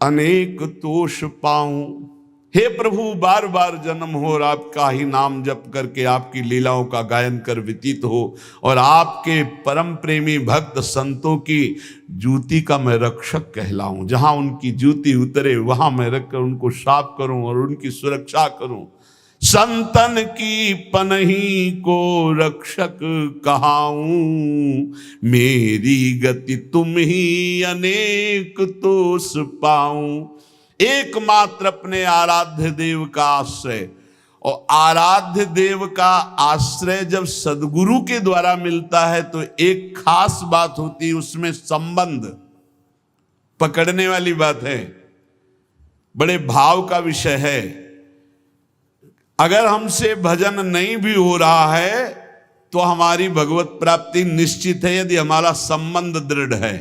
अनेक तोष पाऊं। हे प्रभु बार बार जन्म हो और आपका ही नाम जप करके आपकी लीलाओं का गायन कर व्यतीत हो, और आपके परम प्रेमी भक्त संतों की जूती का मैं रक्षक कहलाऊं। जहां उनकी जूती उतरे वहां मैं रखकर उनको साफ करूं और उनकी सुरक्षा करूं। संतन की पनही को रक्षक कहाऊं, मेरी गति तुम ही अनेक तोष पाऊं। एकमात्र अपने आराध्य देव का आश्रय, और आराध्य देव का आश्रय जब सदगुरु के द्वारा मिलता है तो एक खास बात होती है, उसमें संबंध पकड़ने वाली बात है, बड़े भाव का विषय है। अगर हमसे भजन नहीं भी हो रहा है तो हमारी भगवत प्राप्ति निश्चित है, यदि हमारा संबंध दृढ़ है।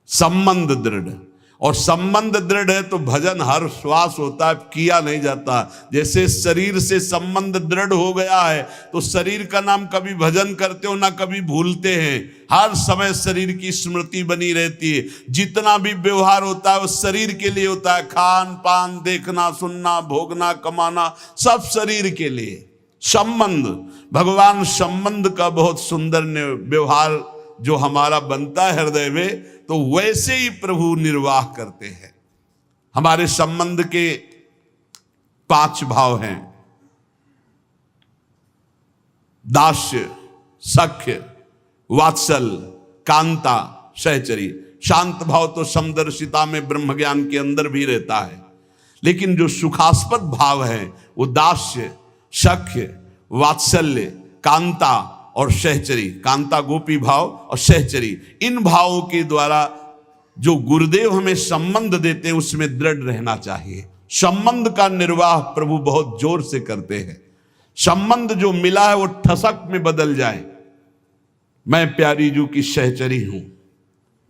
संबंध दृढ़, और संबंध दृढ़ है तो भजन हर श्वास होता है, किया नहीं जाता। जैसे शरीर से संबंध दृढ़ हो गया है तो शरीर का नाम कभी भजन करते हो ना कभी भूलते हैं, हर समय शरीर की स्मृति बनी रहती है। जितना भी व्यवहार होता है वो शरीर के लिए होता है, खान पान, देखना सुनना, भोगना कमाना, सब शरीर के लिए। संबंध, भगवान संबंध का बहुत सुंदर व्यवहार जो हमारा बनता है हृदय में, तो वैसे ही प्रभु निर्वाह करते हैं। हमारे संबंध के 5 भाव हैं, दास्य, सख्य, वात्सल्य, कांता, सहचरी। शांत भाव तो समदर्शिता में ब्रह्म ज्ञान के अंदर भी रहता है, लेकिन जो सुखास्पद भाव है वो दास्य, सख्य, वात्सल्य, कांता और सहचरी। कांता गोपी भाव और सहचरी, इन भावों के द्वारा जो गुरुदेव हमें संबंध देते हैं उसमें दृढ़ रहना चाहिए। संबंध का निर्वाह प्रभु बहुत जोर से करते हैं। संबंध जो मिला है वो ठसक में बदल जाए। मैं प्यारी जू की सहचरी हूं,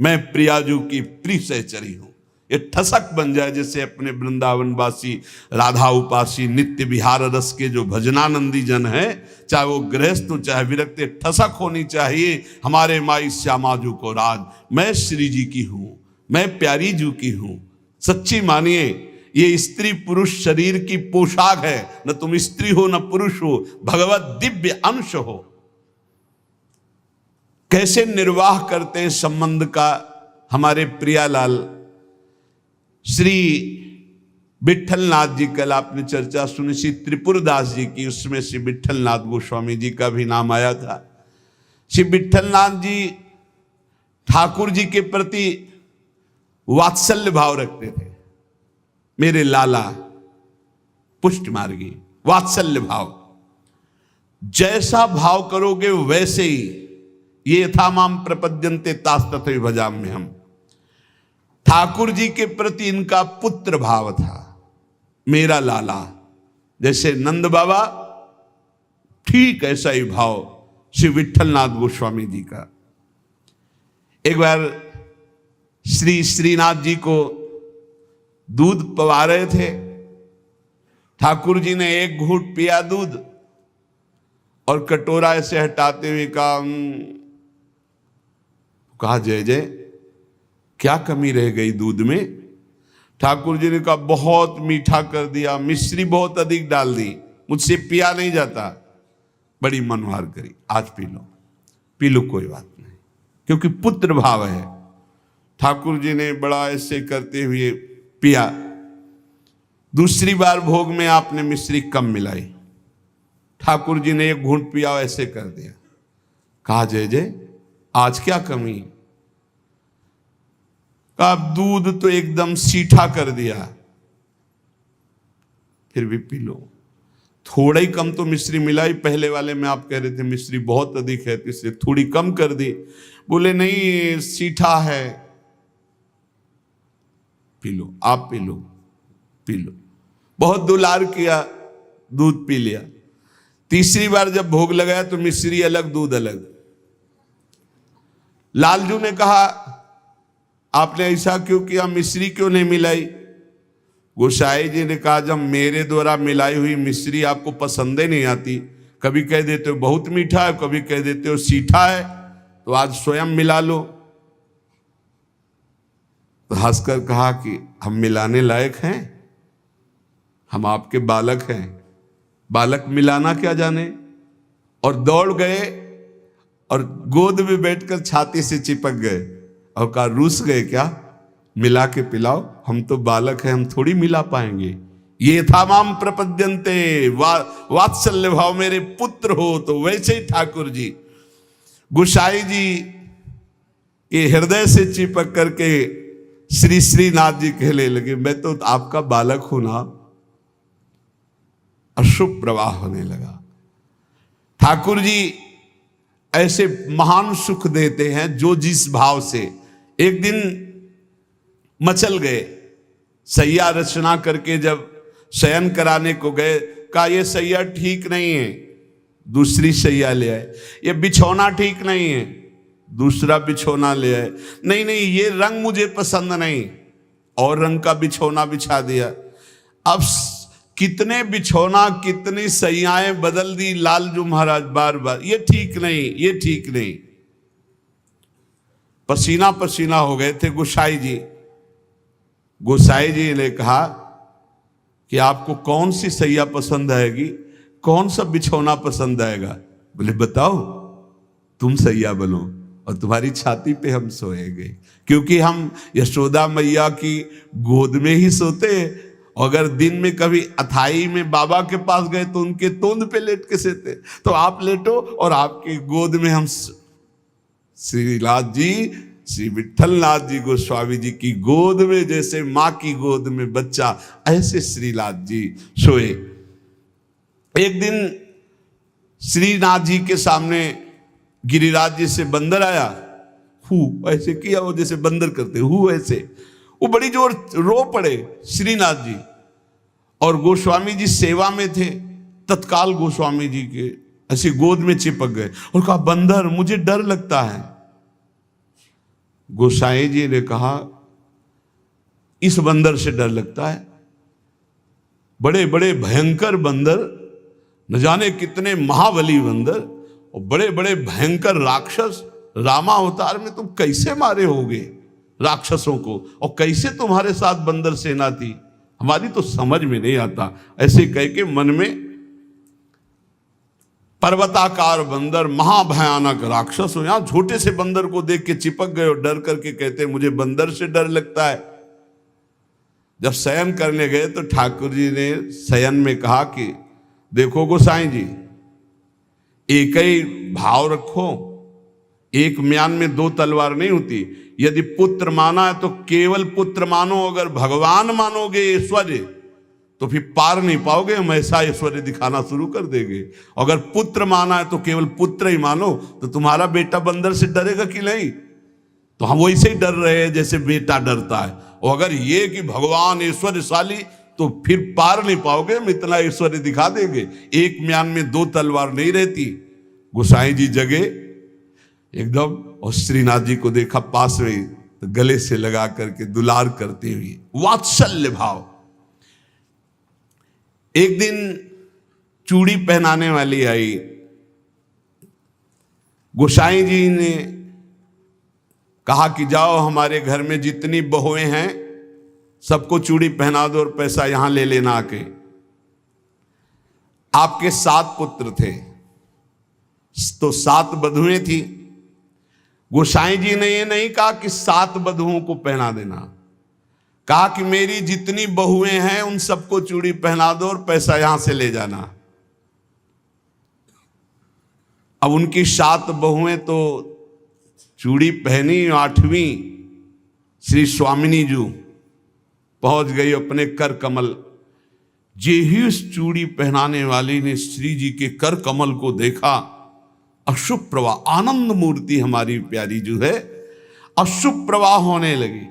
मैं प्रियाजू की प्रिय सहचरी हूं, ये ठसक बन जाए। जैसे अपने वृंदावनवासी राधा उपासी नित्य विहार रस के जो भजनानंदी जन हैं, चाहे वो गृहस्थ हो चाहे विरक्त, ठसक होनी चाहिए हमारे माई श्यामा जू को राज। मैं श्री जी की हूं, मैं प्यारी जू की हूं। सच्ची मानिए, ये स्त्री पुरुष शरीर की पोशाक है, न तुम स्त्री हो न पुरुष हो, भगवत दिव्य अंश हो। कैसे निर्वाह करते हैं संबंध का हमारे प्रियालाल श्री विट्ठलनाथ जी। कल आपने चर्चा सुनी श्री त्रिपुरदास जी की, उसमें श्री विट्ठलनाथ गोस्वामी जी का भी नाम आया था। श्री विट्ठलनाथ जी ठाकुर जी के प्रति वात्सल्य भाव रखते थे। मेरे लाला पुष्ट मार्गी, वात्सल्य भाव। जैसा भाव करोगे वैसे ही, ये यथा माम प्रपद्यन्ते तास तथैव भजाम्यहम् हम। ठाकुर जी के प्रति इनका पुत्र भाव था, मेरा लाला। जैसे नंद बाबा, ठीक ऐसा ही भाव श्री विट्ठलनाथ गोस्वामी जी का। एक बार श्री श्रीनाथ जी को दूध पवा रहे थे, ठाकुर जी ने एक घूंट पिया दूध और कटोरा ऐसे हटाते हुए कहा जय जय, क्या कमी रह गई दूध में? ठाकुर जी ने कहा बहुत मीठा कर दिया, मिश्री बहुत अधिक डाल दी, मुझसे पिया नहीं जाता। बड़ी मनोहार करी, आज पी लो कोई बात नहीं, क्योंकि पुत्र भाव है। ठाकुर जी ने बड़ा ऐसे करते हुए पिया। दूसरी बार भोग में आपने मिश्री कम मिलाई, ठाकुर जी ने एक घूंट पिया, ऐसे कर दिया। कहा जय जय, आज क्या कमी? कहा दूध तो एकदम सीठा कर दिया, फिर भी पी लो। थोड़ा ही कम तो मिश्री मिलाई, पहले वाले में आप कह रहे थे मिश्री बहुत अधिक है, तो इसलिए थोड़ी कम कर दी। बोले नहीं सीठा है, पी लो, आप पी लो, पी लो। बहुत दुलार किया, दूध पी लिया। तीसरी बार जब भोग लगाया तो मिश्री अलग दूध अलग। लालजू ने कहा आपने ऐसा क्यों किया, मिश्री क्यों नहीं मिलाई? गोसाई जी ने कहा जब मेरे द्वारा मिलाई हुई मिश्री आपको पसंद ही नहीं आती, कभी कह देते हो बहुत मीठा है, कभी कह देते हो सीठा है, तो आज स्वयं मिला लो। तो हंसकर कहा कि हम मिलाने लायक हैं? हम आपके बालक हैं। बालक मिलाना क्या जाने, और दौड़ गए और गोद में बैठकर छाती से चिपक गए और कहा रूस गए क्या, मिला के पिलाओ, हम तो बालक हैं, हम थोड़ी मिला पाएंगे। ये था माम प्रपद्यन्ते, वात्सल्य भाव, मेरे पुत्र हो। तो वैसे ही ठाकुर जी गोसाई जी के हृदय से चिपक करके श्री श्रीनाथ जी कहने लगे, मैं तो आपका बालक हूं ना। अशुभ प्रवाह होने लगा। ठाकुर जी ऐसे महान सुख देते हैं जो जिस भाव से। एक दिन मचल गए, सैया रचना करके जब शयन कराने को गए, कहा ये सैया ठीक नहीं है, दूसरी सैया ले आए। ये बिछौना ठीक नहीं है, दूसरा बिछौना ले आए। नहीं नहीं, ये रंग मुझे पसंद नहीं, और रंग का बिछौना बिछा दिया। अब कितने बिछौना, कितनी सैयाएं बदल दी लालजू महाराज बार बार, ये ठीक नहीं, ये ठीक नहीं। पसीना पसीना हो गए थे गोसाई जी। गोसाई जी ने कहा कि आपको कौन सी सैया पसंद आएगी, कौन सा बिछौना पसंद आएगा? बोले बताओ, तुम सैया बनो और तुम्हारी छाती पे हम सोएंगे, क्योंकि हम यशोदा मैया की गोद में ही सोते। अगर दिन में कभी अथाई में बाबा के पास गए तो उनके तोंद पे लेट के सोते। तो आप लेटो और आपकी गोद में हम, श्रीनाथ जी, श्री विठलनाथ जी गोस्वामी जी की गोद में जैसे माँ की गोद में बच्चा, ऐसे श्रीनाथ जी सोए। एक दिन श्रीनाथ जी के सामने गिरिराज जी से बंदर आया, हु ऐसे किया, वो जैसे बंदर करते हु ऐसे, वो बड़ी जोर रो पड़े श्रीनाथ जी। और गोस्वामी जी सेवा में थे, तत्काल गोस्वामी जी के ऐसे गोद में चिपक गए और कहा बंदर मुझे डर लगता है। गोसाई जी ने कहा इस बंदर से डर लगता है? बड़े बड़े भयंकर बंदर, न जाने कितने महाबली बंदर और बड़े बड़े भयंकर राक्षस, रामा अवतार में तुम कैसे मारे होगे राक्षसों को, और कैसे तुम्हारे साथ बंदर सेना थी, हमारी तो समझ में नहीं आता। ऐसे कह के मन में पर्वताकार बंदर, महाभयानक राक्षस हो, यहां छोटे से बंदर को देख के चिपक गए और डर करके कहते मुझे बंदर से डर लगता है। जब शयन करने गए तो ठाकुर जी ने शयन में कहा कि देखो गोसाई जी, एक ही भाव रखो, एक म्यान में दो तलवार नहीं होती। यदि पुत्र माना है तो केवल पुत्र मानो, अगर भगवान मानोगे ऐश्वर्य तो फिर पार नहीं पाओगे, हम ऐसा ऐश्वर्य दिखाना शुरू कर देंगे। अगर पुत्र माना है तो केवल पुत्र ही मानो, तो तुम्हारा बेटा बंदर से डरेगा कि नहीं? तो हम वैसे ही डर रहे हैं जैसे बेटा डरता है। और अगर ये कि भगवान ऐश्वर्यशाली, तो फिर पार नहीं पाओगे, हम इतना ऐश्वर्य दिखा देंगे। एक म्यान में दो तलवार नहीं रहती। गोसाई जी जगे एकदम, और श्रीनाथ जी को देखा पास में, तो गले से लगा करके दुलार करते हुए, वात्सल्य भाव। एक दिन चूड़ी पहनाने वाली आई। गोसाई जी ने कहा कि जाओ हमारे घर में जितनी बहुएं हैं सबको चूड़ी पहना दो और पैसा यहां ले लेना आके। आपके 7 पुत्र थे तो 7 बधुएं थी। गोसाई जी ने ये नहीं कहा कि 7 बधुओं को पहना देना, कहा कि मेरी जितनी बहुएं हैं उन सबको चूड़ी पहना दो और पैसा यहां से ले जाना। अब उनकी 7 बहुएं तो चूड़ी पहनी, 8वीं श्री स्वामिनी जी पहुंच गई अपने कर कमल। जे ही उस चूड़ी पहनाने वाली ने श्री जी के कर कमल को देखा, अशुभ प्रवाह, आनंद मूर्ति हमारी प्यारी जो है, अशुभ प्रवाह होने लगी।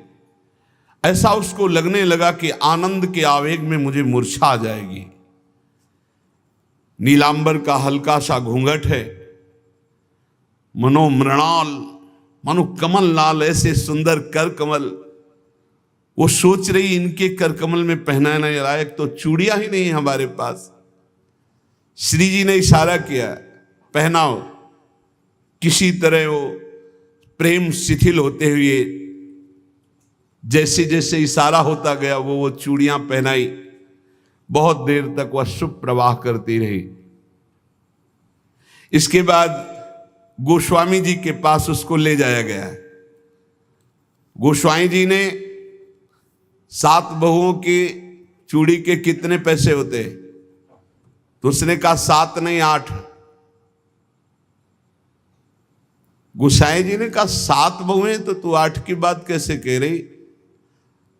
ऐसा उसको लगने लगा कि आनंद के आवेग में मुझे मूर्छा आ जाएगी। नीलांबर का हल्का सा घूंघट है, मनोमृणाल, मनो कमल लाल, ऐसे सुंदर कर कमल। वो सोच रही इनके कर कमल में पहनाने लायक तो चूड़ियां ही नहीं हमारे पास। श्री जी ने इशारा किया, पहनाओ। किसी तरह वो प्रेम शिथिल होते हुए जैसे जैसे इशारा होता गया वो चूड़ियां पहनाई। बहुत देर तक वह शुभ प्रवाह करती रही। इसके बाद गोस्वामी जी के पास उसको ले जाया गया। गोस्वामी जी ने 7 बहुओं की चूड़ी के कितने पैसे होते, तो उसने कहा 7 नहीं 8। गोसाई जी ने कहा 7 बहुएं, तो तू 8 की बात कैसे कह रही?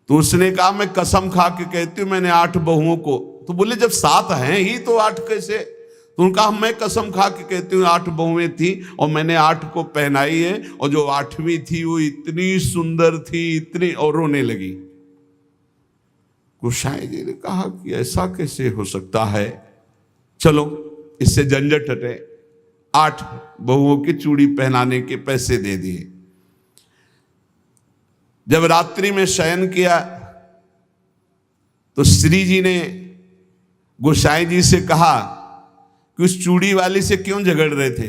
तो उसने कहा मैं कसम खा के कहती हूं मैंने 8 बहुओं को। तो बोले जब 7 हैं ही तो 8 कैसे? तो उनका मैं कसम खा के कहती हूँ 8 बहुएं थी और मैंने 8 को पहनाई है, और जो 8वीं थी वो इतनी सुंदर थी, इतनी, और रोने लगी। गोसाई जी ने कहा कि ऐसा कैसे हो सकता है, चलो इससे झंझट हटे। 8 बहुओं की चूड़ी पहनाने के पैसे दे दिए। जब रात्रि में शयन किया तो श्री जी ने गोसाई जी से कहा कि उस चूड़ी वाली से क्यों झगड़ रहे थे?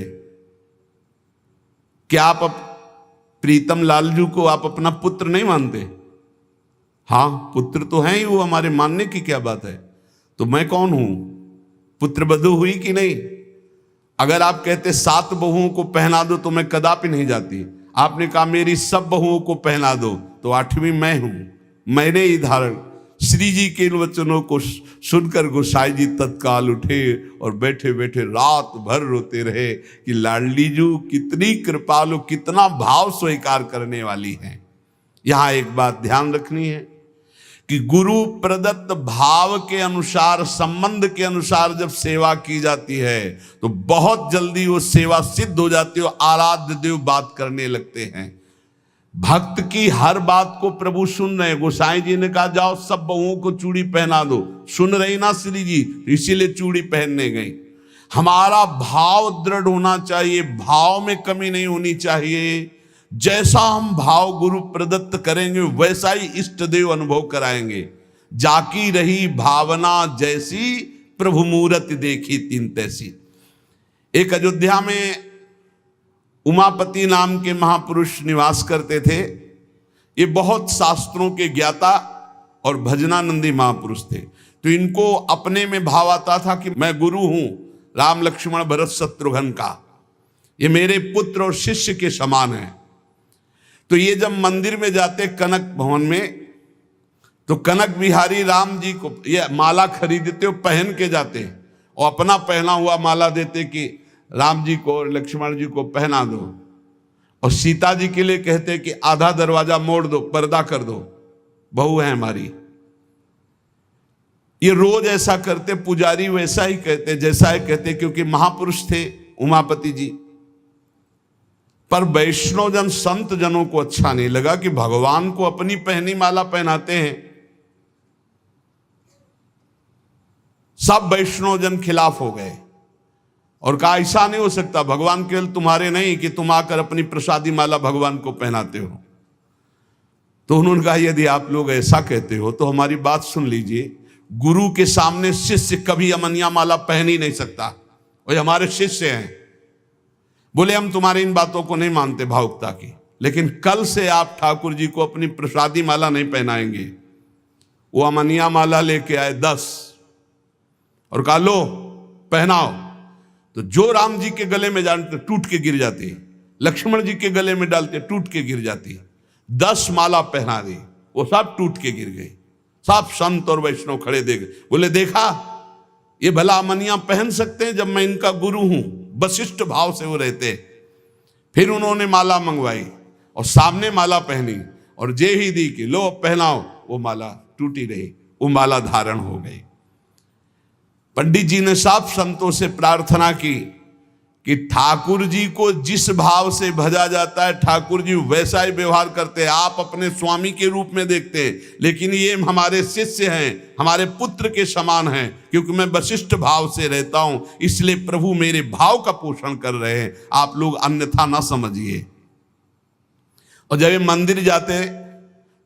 क्या आप प्रीतम लालजू को आप अपना पुत्र नहीं मानते? हाँ पुत्र तो है ही वो, हमारे मानने की क्या बात है। तो मैं कौन हूं, पुत्र बधू हुई कि नहीं? अगर आप कहते 7 बहुओं को पहना दो तो मैं कदापि नहीं जाती। आपने कहा मेरी सब बहुओं को पहना दो, तो 8वीं मैं हूं, मैंने ही धारण। श्री जी के इन वचनों को सुनकर गोसाई जी तत्काल उठे और बैठे बैठे रात भर रोते रहे कि लाडली जू कितनी कृपालु, कितना भाव स्वीकार करने वाली है। यहां एक बात ध्यान रखनी है कि गुरु प्रदत्त भाव के अनुसार, संबंध के अनुसार जब सेवा की जाती है तो बहुत जल्दी वो सेवा सिद्ध हो जाती है, आराध्य देव बात करने लगते हैं। भक्त की हर बात को प्रभु सुन रहे। गोसाई जी ने कहा जाओ सब बहुओं को चूड़ी पहना दो, सुन रही ना श्री जी, इसीलिए चूड़ी पहनने गई। हमारा भाव दृढ़ होना चाहिए, भाव में कमी नहीं होनी चाहिए। जैसा हम भाव गुरु प्रदत्त करेंगे वैसा ही इष्ट देव अनुभव कराएंगे। जाकी रही भावना जैसी, प्रभु मूरत देखी तीन तैसी। एक अयोध्या में उमापति नाम के महापुरुष निवास करते थे। ये बहुत शास्त्रों के ज्ञाता और भजनानंदी महापुरुष थे। तो इनको अपने में भाव आता था कि मैं गुरु हूं राम लक्ष्मण भरत शत्रुघ्न का, ये मेरे पुत्र और शिष्य के समान है। तो ये जब मंदिर में जाते कनक भवन में, तो कनक बिहारी राम जी को ये माला खरीदते हो, पहन के जाते और अपना पहना हुआ माला देते कि राम जी को और लक्ष्मण जी को पहना दो, और सीता जी के लिए कहते कि आधा दरवाजा मोड़ दो, पर्दा कर दो, बहू है हमारी। ये रोज ऐसा करते। पुजारी वैसा ही कहते, जैसा ही कहते, क्योंकि महापुरुष थे उमापति जी। पर वैष्णव जन संत जनों को अच्छा नहीं लगा कि भगवान को अपनी पहनी माला पहनाते हैं। सब वैष्णव जन खिलाफ हो गए और कहा ऐसा नहीं हो सकता, भगवान केवल तुम्हारे नहीं कि तुम आकर अपनी प्रसादी माला भगवान को पहनाते हो। तो उन्होंने कहा यदि आप लोग ऐसा कहते हो तो हमारी बात सुन लीजिए। गुरु के सामने शिष्य कभी अमनिया माला पहन ही नहीं सकता, वो हमारे शिष्य हैं। बोले हम तुम्हारी इन बातों को नहीं मानते भावुकता की, लेकिन कल से आप ठाकुर जी को अपनी प्रसादी माला नहीं पहनाएंगे। वो अमनिया माला लेके आए 10 और कहा लो पहनाओ। तो जो राम जी के गले में डालते टूट के गिर जाती, लक्ष्मण जी के गले में डालते टूट के गिर जाती। 10 माला पहना दी, वो सब टूट के गिर गई। सब संत और वैष्णव खड़े देख, बोले देखा ये भला अमनिया पहन सकते हैं जब मैं इनका गुरु हूं। वशिष्ठ भाव से वो रहते। फिर उन्होंने माला मंगवाई और सामने माला पहनी और जे ही दी कि लो पहनाओ, वो माला टूटी रही, वो माला धारण हो गई। पंडित जी ने सब संतों से प्रार्थना की कि ठाकुर जी को जिस भाव से भजा जाता है ठाकुर जी वैसा ही व्यवहार करते हैं। आप अपने स्वामी के रूप में देखते हैं, लेकिन ये हमारे शिष्य हैं, हमारे पुत्र के समान हैं। क्योंकि मैं वशिष्ठ भाव से रहता हूं, इसलिए प्रभु मेरे भाव का पोषण कर रहे हैं, आप लोग अन्यथा ना समझिए। और जब ये मंदिर जाते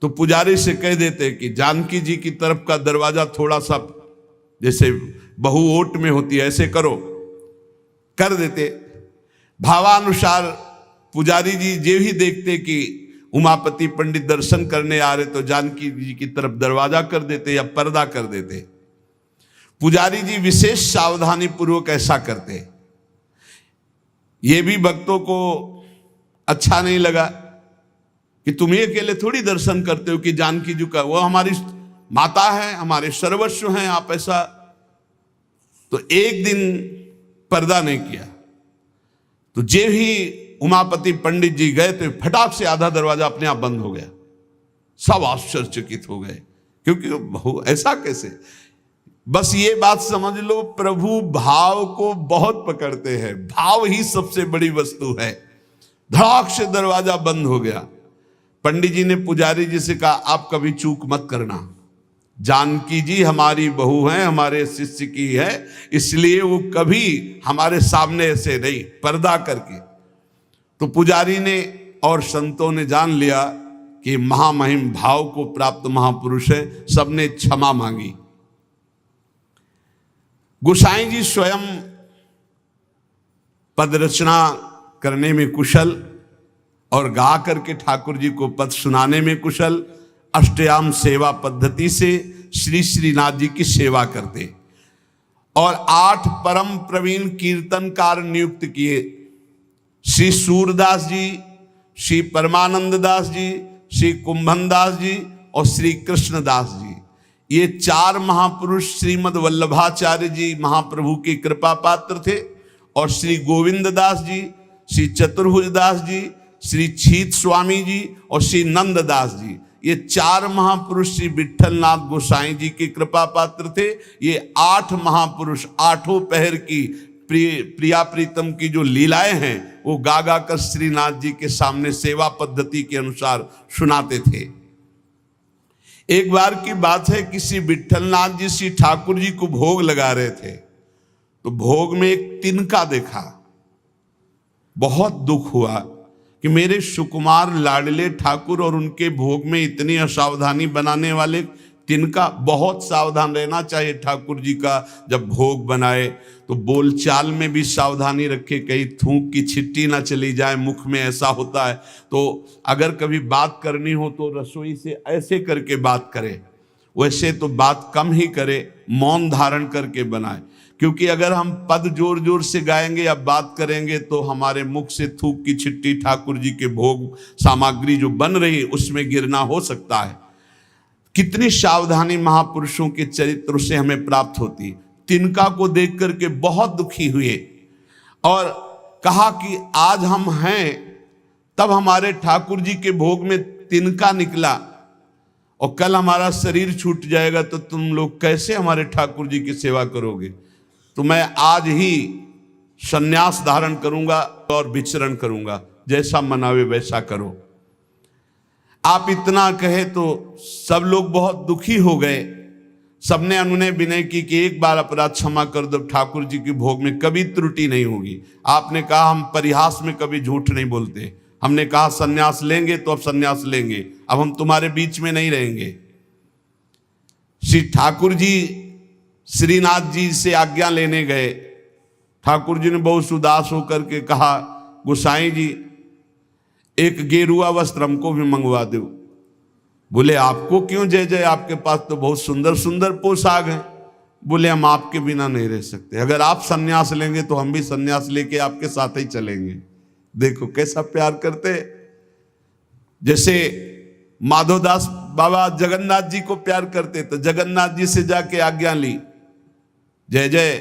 तो पुजारी से कह देते कि जानकी जी की तरफ का दरवाजा थोड़ा सा जैसे बहु ओट में होती है ऐसे करो, कर देते। भावानुसार पुजारी जी जे ही देखते कि उमापति पंडित दर्शन करने आ रहे तो जानकी जी की तरफ दरवाजा कर देते या पर्दा कर देते। पुजारी जी विशेष सावधानी पूर्वक ऐसा करते। ये भी भक्तों को अच्छा नहीं लगा कि तुम ही अकेले थोड़ी दर्शन करते हो कि जानकी जी का, वो हमारी माता है, हमारे सर्वस्व हैं, आप ऐसा। तो एक दिन पर्दा नहीं किया, तो जे ही उमापति पंडित जी गए थे, फटाक से आधा दरवाजा अपने आप बंद हो गया। सब आश्चर्यचकित हो गए, क्योंकि ऐसा कैसे। बस ये बात समझ लो, प्रभु भाव को बहुत पकड़ते हैं, भाव ही सबसे बड़ी वस्तु है। धड़ाक से दरवाजा बंद हो गया। पंडित जी ने पुजारी जी से कहा, आप कभी चूक मत करना, जानकी जी हमारी बहू हैं, हमारे शिष्य की है, इसलिए वो कभी हमारे सामने ऐसे नहीं, पर्दा करके। तो पुजारी ने और संतों ने जान लिया कि महामहिम भाव को प्राप्त महापुरुष है, सबने क्षमा मांगी। गोसाई जी स्वयं पद रचना करने में कुशल और गा करके ठाकुर जी को पद सुनाने में कुशल, अष्टयाम सेवा पद्धति से श्री श्रीनाथ जी की सेवा करते और 8 परम प्रवीण कीर्तनकार नियुक्त किए। श्री सूरदास जी, श्री परमानंद दास जी, श्री कुंभन दास जी और श्री कृष्णदास जी, ये 4 महापुरुष श्रीमद वल्लभाचार्य जी महाप्रभु की कृपा पात्र थे। और श्री गोविंद दास जी, श्री चतुर्भुज दास जी, श्री छीत स्वामी जी और श्री नंद दास जी, ये 4 महापुरुष श्री विट्ठलनाथ गोसाई जी की कृपा पात्र थे। ये 8 महापुरुष 8 पहर की प्रिया प्रीतम की जो लीलाएं हैं वो गा गा कर श्रीनाथ जी के सामने सेवा पद्धति के अनुसार सुनाते थे। एक बार की बात है, किसी विट्ठलनाथ जी श्री ठाकुर जी को भोग लगा रहे थे, तो भोग में एक तिनका देखा। बहुत दुख हुआ कि मेरे सुकुमार लाडले ठाकुर और उनके भोग में इतनी असावधानी बनाने वाले तिनका। बहुत सावधान रहना चाहिए ठाकुर जी का, जब भोग बनाए तो बोलचाल में भी सावधानी रखे, कहीं थूक की छिट्टी ना चली जाए मुख में, ऐसा होता है। तो अगर कभी बात करनी हो तो रसोई से ऐसे करके बात करे, वैसे तो बात कम ही करे, मौन धारण करके बनाए, क्योंकि अगर हम पद जोर जोर से गाएंगे या बात करेंगे तो हमारे मुख से थूक की छिट्टी ठाकुर जी के भोग सामग्री जो बन रही उसमें गिरना हो सकता है। कितनी सावधानी महापुरुषों के चरित्र से हमें प्राप्त होती। तिनका को देख करके बहुत दुखी हुए और कहा कि आज हम हैं, तब हमारे ठाकुर जी के भोग में तिनका निकला और कल हमारा शरीर छूट जाएगा, तो तुम लोग कैसे हमारे ठाकुर जी की सेवा करोगे। तो मैं आज ही संन्यास धारण करूंगा और विचरण करूंगा, जैसा मनावे वैसा करो। आप इतना कहे तो सब लोग बहुत दुखी हो गए। सबने अनुनय विनय की कि एक बार अपराध क्षमा कर दो, ठाकुर जी के भोग में कभी त्रुटि नहीं होगी। आपने कहा हम परिहास में कभी झूठ नहीं बोलते, हमने कहा संन्यास लेंगे तो अब संन्यास लेंगे, अब हम तुम्हारे बीच में नहीं रहेंगे। श्री ठाकुर जी श्रीनाथ जी से आज्ञा लेने गए। ठाकुर जी ने बहुत उदास होकर के कहा, गोसाई जी एक गेरुआ वस्त्र हमको भी मंगवा दो। बोले आपको क्यों जय जय, आपके पास तो बहुत सुंदर सुंदर पोशाक हैं। बोले हम आपके बिना नहीं रह सकते, अगर आप सन्यास लेंगे तो हम भी सन्यास लेके आपके साथ ही चलेंगे। देखो कैसा प्यार करते, जैसे माधवदास बाबा जगन्नाथ जी को प्यार करते, तो जगन्नाथ जी से जाके आज्ञा ली, जय जय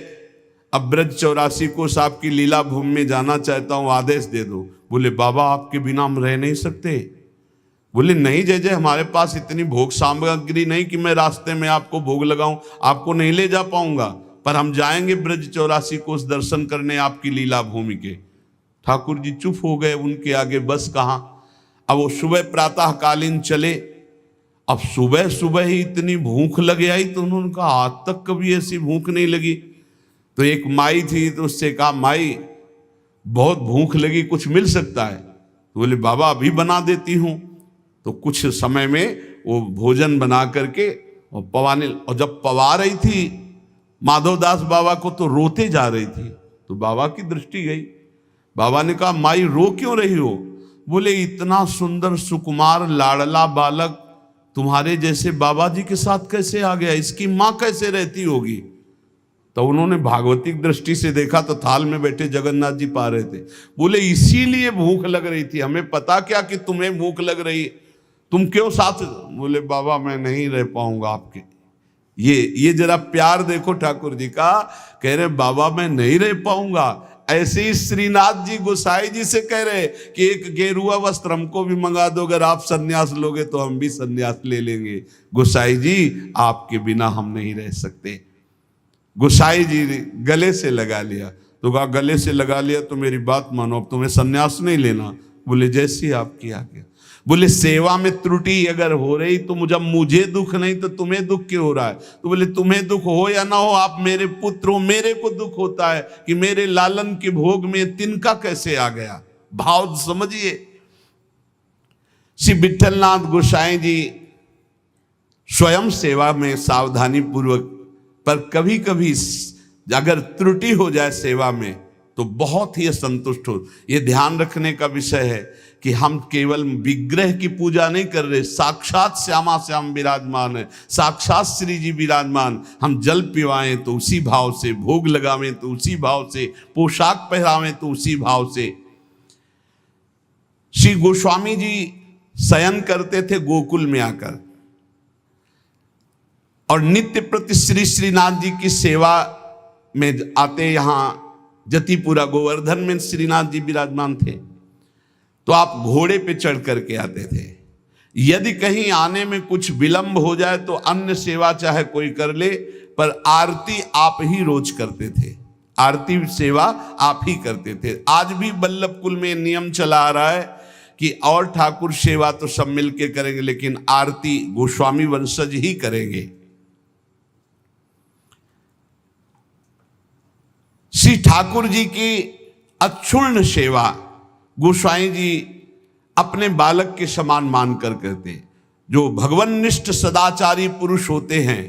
अब ब्रज 84 कोष आपकी लीला भूमि में जाना चाहता हूं, आदेश दे दो। बोले बाबा आपके बिना हम रह नहीं सकते। बोले नहीं जय जय, हमारे पास इतनी भोग सामग्री नहीं कि मैं रास्ते में आपको भोग लगाऊं, आपको नहीं ले जा पाऊंगा, पर हम जाएंगे ब्रज 84 कोष दर्शन करने आपकी लीला भूमि के। ठाकुर जी चुप हो गए, उनके आगे बस कहाँ। अब वो सुबह प्रातः कालीन चले। अब सुबह सुबह ही इतनी भूख लगे आई, तो उन्होंने कहा आज तक कभी ऐसी भूख नहीं लगी। तो एक माई थी, तो उससे कहा माई बहुत भूख लगी, कुछ मिल सकता है। तो बोले बाबा अभी बना देती हूँ। तो कुछ समय में वो भोजन बना करके और पवाने, और जब पवा रही थी माधवदास बाबा को तो रोते जा रही थी। तो बाबा की दृष्टि गई, बाबा ने कहा माई रो क्यों रही हो। बोले इतना सुंदर सुकुमार लाडला बालक तुम्हारे जैसे बाबा जी के साथ कैसे आ गया, इसकी माँ कैसे रहती होगी। तो उन्होंने भागवतिक दृष्टि से देखा तो थाल में बैठे जगन्नाथ जी पा रहे थे। बोले इसीलिए भूख लग रही थी, हमें पता क्या कि तुम्हें भूख लग रही है, तुम क्यों साथ। बोले बाबा मैं नहीं रह पाऊंगा आपके। ये जरा प्यार देखो ठाकुर जी का, कह रहे बाबा मैं नहीं रह पाऊंगा। ऐसे ही श्रीनाथ जी गोसाई जी से कह रहे कि एक गेरुआ वस्त्र हमको भी मंगा दो, अगर आप सन्यास लोगे तो हम भी सन्यास ले लेंगे। गोसाई जी आपके बिना हम नहीं रह सकते। गोसाई जी ने गले से लगा लिया, तो कहा गले से लगा लिया तो मेरी बात मानो, अब तुम्हें सन्यास नहीं लेना। बोले जैसी आपकी आज्ञा। बोले सेवा में त्रुटि अगर हो रही तो मुझे दुख नहीं तो तुम्हें दुख क्यों हो रहा है। तो बोले तुम्हें दुख हो या ना हो, आप मेरे पुत्र हो, मेरे को दुख होता है कि मेरे लालन के भोग में तिनका कैसे आ गया। भाव समझिए। श्री विठलनाथ गोसाई जी स्वयं सेवा में सावधानी पूर्वक, पर कभी कभी अगर त्रुटि हो जाए सेवा में तो बहुत ही असंतुष्ट हो। यह ध्यान रखने का विषय है कि हम केवल विग्रह की पूजा नहीं कर रहे, साक्षात श्यामा श्याम विराजमान है, साक्षात श्री जी विराजमान। हम जल पिवाएं तो उसी भाव से, भोग लगावें तो उसी भाव से, पोशाक पहरावें तो उसी भाव से। श्री गोस्वामी जी शयन करते थे गोकुल में आकर, और नित्य प्रति श्री श्रीनाथ जी की सेवा में आते। यहां जतिपुरा गोवर्धन में श्रीनाथ जी विराजमान थे, तो आप घोड़े पे चढ़ करके आते थे। यदि कहीं आने में कुछ विलंब हो जाए तो अन्य सेवा चाहे कोई कर ले, पर आरती आप ही रोज करते थे, आरती सेवा आप ही करते थे। आज भी बल्लभ कुल में नियम चला आ रहा है कि और ठाकुर सेवा तो सब मिलके करेंगे, लेकिन आरती गोस्वामी वंशज ही करेंगे। श्री ठाकुर जी की अक्षुण्ण सेवा गोसाई जी अपने बालक के समान मानकर करते। जो भगवन्निष्ठ सदाचारी पुरुष होते हैं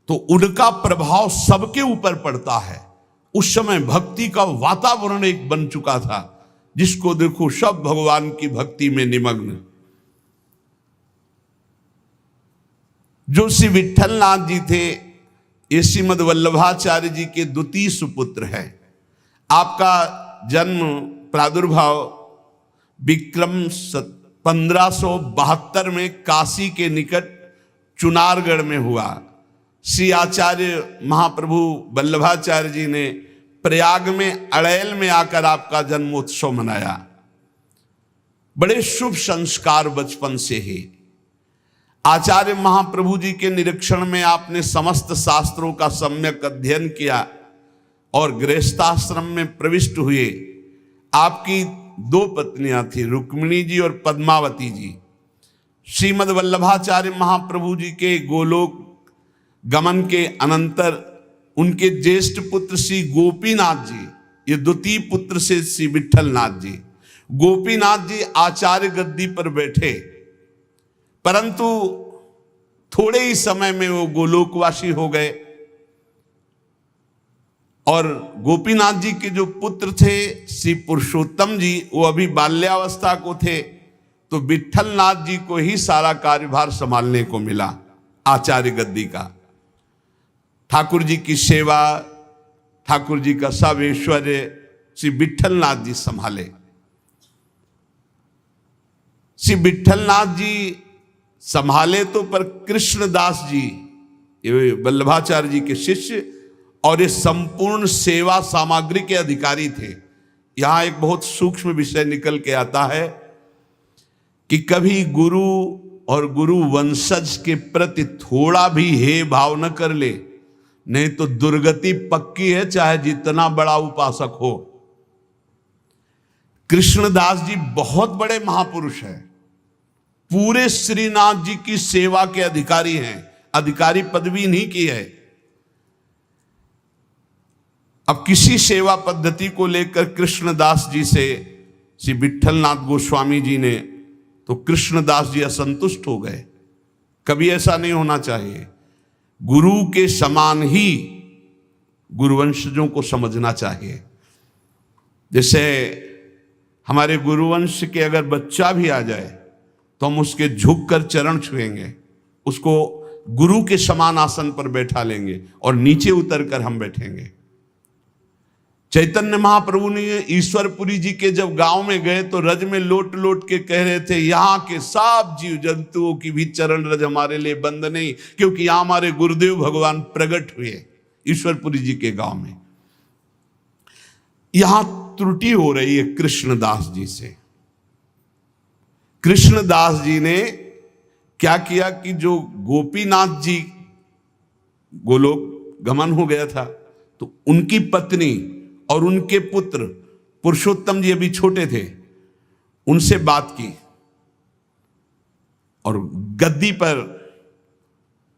तो उनका प्रभाव सबके ऊपर पड़ता है। उस समय भक्ति का वातावरण एक बन चुका था, जिसको देखो सब भगवान की भक्ति में निमग्न। जो श्री विठलनाथ जी थे, ये श्रीमद वल्लभाचार्य जी के द्वितीय सुपुत्र है। आपका जन्म प्रादुर्भाव विक्रम 1572 में काशी के निकट चुनारगढ़ में हुआ। श्री आचार्य महाप्रभु वल्लभाचार्य जी ने प्रयाग में अड़ैल में आकर आपका जन्मोत्सव मनाया। बड़े शुभ संस्कार बचपन से ही। आचार्य महाप्रभु जी के निरीक्षण में आपने समस्त शास्त्रों का सम्यक अध्ययन किया और गृहस्थाश्रम में प्रविष्ट हुए। आपकी 2 पत्नियां थी, रुक्मिणी जी और पद्मावती जी। श्रीमद वल्लभाचार्य महाप्रभु जी के गोलोक गमन के अनंतर उनके ज्येष्ठ पुत्र श्री गोपीनाथ जी, ये द्वितीय पुत्र से श्री विठलनाथ जी, गोपीनाथ जी आचार्य गद्दी पर बैठे, परंतु थोड़े ही समय में वो गोलोकवासी हो गए। और गोपीनाथ जी के जो पुत्र थे श्री पुरुषोत्तम जी, वो अभी बाल्यावस्था को थे, तो विठलनाथ जी को ही सारा कार्यभार संभालने को मिला आचार्य गद्दी का। ठाकुर जी की सेवा, ठाकुर जी का सब ऐश्वर्य श्री विठलनाथ जी संभाले। श्री विठलनाथ जी संभाले तो, पर कृष्णदास जी ये वल्लभाचार्य जी के शिष्य और ये संपूर्ण सेवा सामग्री के अधिकारी थे। यहां एक बहुत सूक्ष्म विषय निकल के आता है कि कभी गुरु और गुरु वंशज के प्रति थोड़ा भी हे भाव न कर ले, नहीं तो दुर्गति पक्की है, चाहे जितना बड़ा उपासक हो। कृष्णदास जी बहुत बड़े महापुरुष हैं, पूरे श्रीनाथ जी की सेवा के अधिकारी हैं, अधिकारी पदवी नहीं की है। अब किसी सेवा पद्धति को लेकर कृष्णदास जी से श्री विठलनाथ गोस्वामी जी ने, तो कृष्णदास जी असंतुष्ट हो गए। कभी ऐसा नहीं होना चाहिए। गुरु के समान ही गुरुवंशजों को समझना चाहिए। जैसे हमारे गुरुवंश के अगर बच्चा भी आ जाए तो हम उसके झुक कर चरण छुएंगे, उसको गुरु के समान आसन पर बैठा लेंगे और नीचे उतरकर हम बैठेंगे। चैतन्य महाप्रभु ने ईश्वरपुरी जी के जब गांव में गए तो रज में लोट लोट के कह रहे थे, यहाँ के सब जीव जंतुओं की भी चरण रज हमारे लिए बंद नहीं, क्योंकि यहाँ हमारे गुरुदेव भगवान प्रकट हुए ईश्वरपुरी जी के गांव में। यहां त्रुटि हो रही है कृष्णदास जी से। कृष्णदास जी ने क्या किया कि जो गोपीनाथ जी गोलोक गमन हो गया था, तो उनकी पत्नी और उनके पुत्र पुरुषोत्तम जी अभी छोटे थे, उनसे बात की और गद्दी पर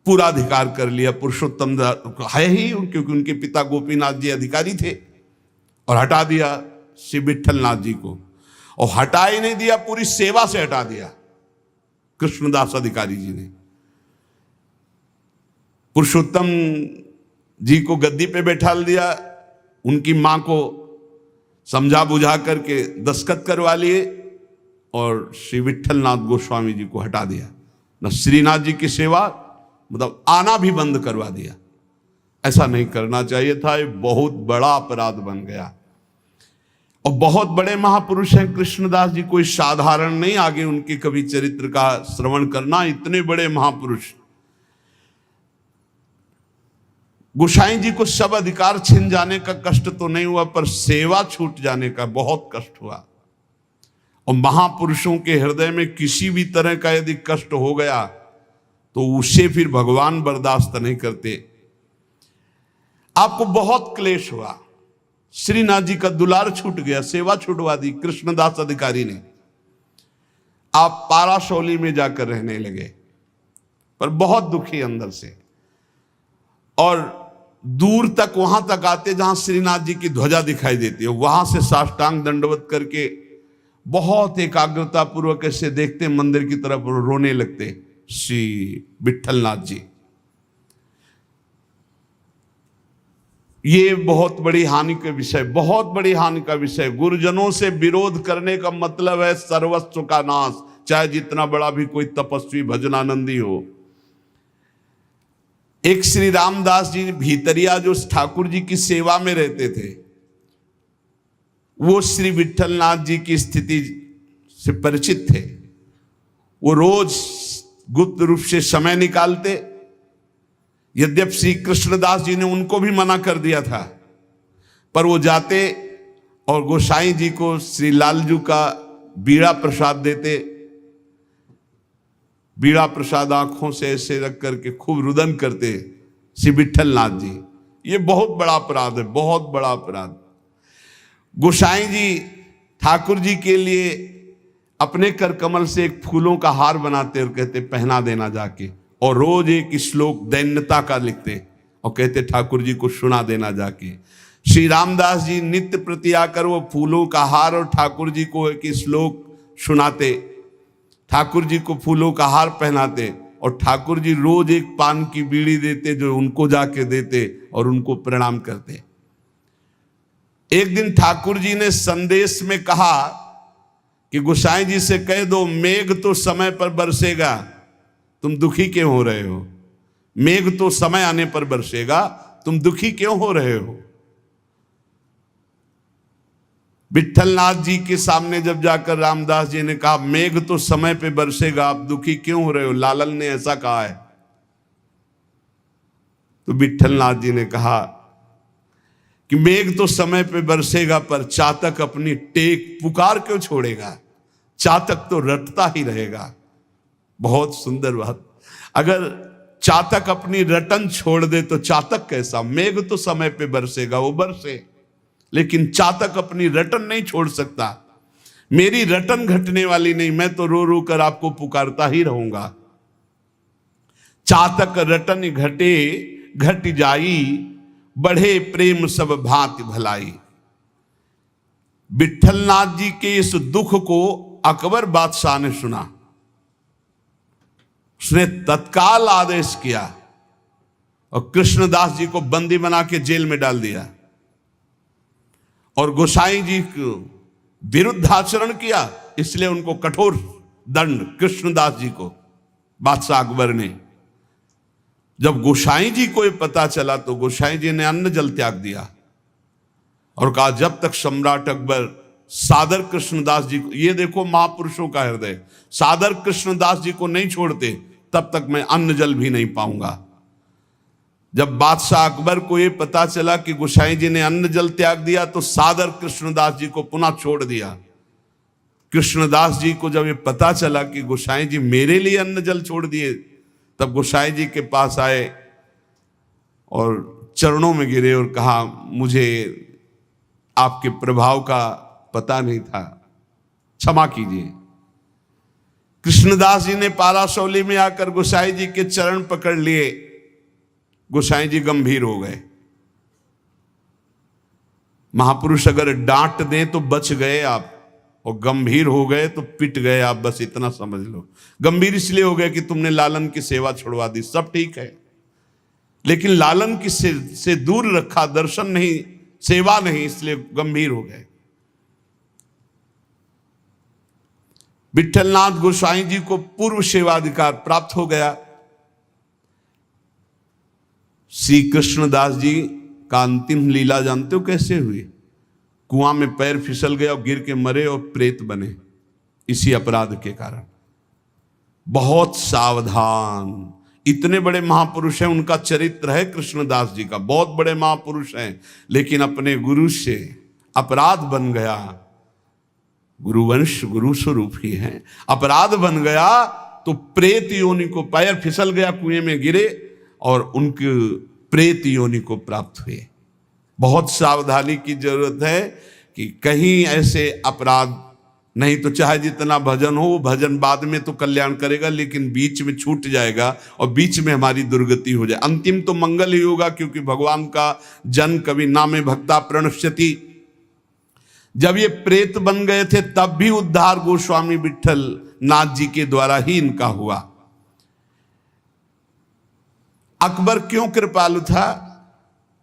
पूरा अधिकार कर लिया। पुरुषोत्तम है ही, क्योंकि उनके पिता गोपीनाथ जी अधिकारी थे, और हटा दिया श्री विठलनाथ जी को। और हटा ही नहीं दिया, पूरी सेवा से हटा दिया कृष्णदास अधिकारी जी ने। पुरुषोत्तम जी को गद्दी पे बैठा दिया, उनकी मां को समझा बुझा करके दस्तखत करवा लिए और श्री विठलनाथ गोस्वामी जी को हटा दिया। न श्रीनाथ जी की सेवा मतलब आना भी बंद करवा दिया। ऐसा नहीं करना चाहिए था, ये बहुत बड़ा अपराध बन गया। और बहुत बड़े महापुरुष हैं कृष्णदास जी, कोई साधारण नहीं। आगे उनके कभी चरित्र का श्रवण करना, इतने बड़े महापुरुष। गोसाई जी को सब अधिकार छिन जाने का कष्ट तो नहीं हुआ, पर सेवा छूट जाने का बहुत कष्ट हुआ। और महापुरुषों के हृदय में किसी भी तरह का यदि कष्ट हो गया तो उसे फिर भगवान बर्दाश्त नहीं करते। आपको बहुत क्लेश हुआ, श्रीनाथ जी का दुलार छूट गया, सेवा छुटवा दी कृष्णदास अधिकारी ने। आप पाराशौली में जाकर रहने लगे, पर बहुत दुखी अंदर से। और दूर तक वहां तक आते जहां श्रीनाथ जी की ध्वजा दिखाई देती है, वहां से साष्टांग दंडवत करके बहुत एकाग्रता पूर्वक ऐसे देखते, मंदिर की तरफ रोने लगते श्री विठलनाथ जी। ये बहुत बड़ी हानि का विषय, बहुत बड़ी हानि का विषय। गुरुजनों से विरोध करने का मतलब है सर्वस्व का नाश, चाहे जितना बड़ा भी कोई तपस्वी भजनानंदी हो। एक श्री रामदास जी भीतरिया जो ठाकुर जी की सेवा में रहते थे, वो श्री विठलनाथ जी की स्थिति से परिचित थे। वो रोज गुप्त रूप से समय निकालते। यद्यप श्री कृष्णदास जी ने उनको भी मना कर दिया था, पर वो जाते और गोसाई जी को श्री लालजू का बीड़ा प्रसाद देते। बीड़ा प्रसाद आंखों से ऐसे रख करके खूब रुदन करते श्री विठलनाथ जी। ये बहुत बड़ा अपराध है, बहुत बड़ा अपराध। गोसाई जी ठाकुर जी के लिए अपने कर कमल से एक फूलों का हार बनाते और कहते पहना देना जाके, और रोज एक श्लोक दैन्यता का लिखते और कहते ठाकुर जी को सुना देना जाके। श्री रामदास जी नित्य प्रति आकर वो फूलों का हार और ठाकुर जी को एक श्लोक सुनाते, ठाकुर जी को फूलों का हार पहनाते, और ठाकुर जी रोज एक पान की बीड़ी देते जो उनको जाके देते और उनको प्रणाम करते। एक दिन ठाकुर जी ने संदेश में कहा कि गोसाई जी से कह दो मेघ तो समय पर बरसेगा, तुम दुखी क्यों हो रहे हो? मेघ तो समय आने पर बरसेगा, तुम दुखी क्यों हो रहे हो? विठलनाथ जी के सामने जब जाकर रामदास जी ने कहा मेघ तो समय पे बरसेगा, आप दुखी क्यों हो रहे हो? लालन ने ऐसा कहा है। तो विठलनाथ जी ने कहा कि मेघ तो समय पे बरसेगा, पर चातक अपनी टेक पुकार क्यों छोड़ेगा? चातक तो रटता ही रहेगा। बहुत सुंदर बात। अगर चातक अपनी रटन छोड़ दे तो चातक कैसा? मेघ तो समय पे बरसेगा, वो बरसे, लेकिन चातक अपनी रटन नहीं छोड़ सकता। मेरी रटन घटने वाली नहीं, मैं तो रो रो कर आपको पुकारता ही रहूंगा। चातक रटन घटे घट जाई, बढ़े प्रेम सब भांति भलाई। विठलनाथ जी के इस दुख को अकबर बादशाह ने सुना। उसने तत्काल आदेश किया और कृष्णदास जी को बंदी बना के जेल में डाल दिया और गोसाई जी को विरुद्ध आचरण किया, इसलिए उनको कठोर दंड कृष्णदास जी को बादशाह अकबर ने। जब गोसाई जी को ये पता चला तो गोसाई जी ने अन्न जल त्याग दिया और कहा जब तक सम्राट अकबर सादर कृष्णदास जी को, ये देखो महापुरुषों का हृदय, सादर कृष्णदास जी को नहीं छोड़ते तब तक मैं अन्न जल भी नहीं पाऊंगा। जब बादशाह अकबर को ये पता चला कि गोसाई जी ने अन्न जल त्याग दिया तो सादर कृष्णदास जी को पुनः छोड़ दिया। कृष्णदास जी को जब ये पता चला कि गोसाई जी मेरे लिए अन्न जल छोड़ दिए, तब गोसाई जी के पास आए और चरणों में गिरे और कहा मुझे आपके प्रभाव का पता नहीं था, क्षमा कीजिए। कृष्णदास जी ने पारासौली में आकर गोसाई जी के चरण पकड़ लिए। गोसाई जी गंभीर हो गए। महापुरुष अगर डांट दें तो बच गए आप, और गंभीर हो गए तो पिट गए आप, बस इतना समझ लो। गंभीर इसलिए हो गए कि तुमने लालन की सेवा छुड़वा दी, सब ठीक है, लेकिन लालन की से दूर रखा, दर्शन नहीं, सेवा नहीं, इसलिए गंभीर हो गए। विठलनाथ गोसाई जी को पूर्व सेवाधिकार प्राप्त हो गया। श्री कृष्णदास जी का अंतिम लीला जानते हो कैसे हुई? कुआं में पैर फिसल गया और गिर के मरे और प्रेत बने, इसी अपराध के कारण। बहुत सावधान, इतने बड़े महापुरुष हैं, उनका चरित्र है कृष्णदास जी का, बहुत बड़े महापुरुष हैं, लेकिन अपने गुरु से अपराध बन गया। गुरुवंश गुरु स्वरूप ही है, अपराध बन गया तो प्रेत योनि को, पैर फिसल गया, कुएं में गिरे और उनके प्रेत योनि को प्राप्त हुए। बहुत सावधानी की जरूरत है कि कहीं ऐसे अपराध, नहीं तो चाहे जितना भजन हो, वो भजन बाद में तो कल्याण करेगा, लेकिन बीच में छूट जाएगा और बीच में हमारी दुर्गति हो जाए। अंतिम तो मंगल ही होगा, क्योंकि भगवान का जन कभी नामे भक्ता प्रणश्यति। जब ये प्रेत बन गए थे तब भी उद्धार गोस्वामी विठल नाथ जी के द्वारा ही इनका हुआ। अकबर क्यों कृपालु था,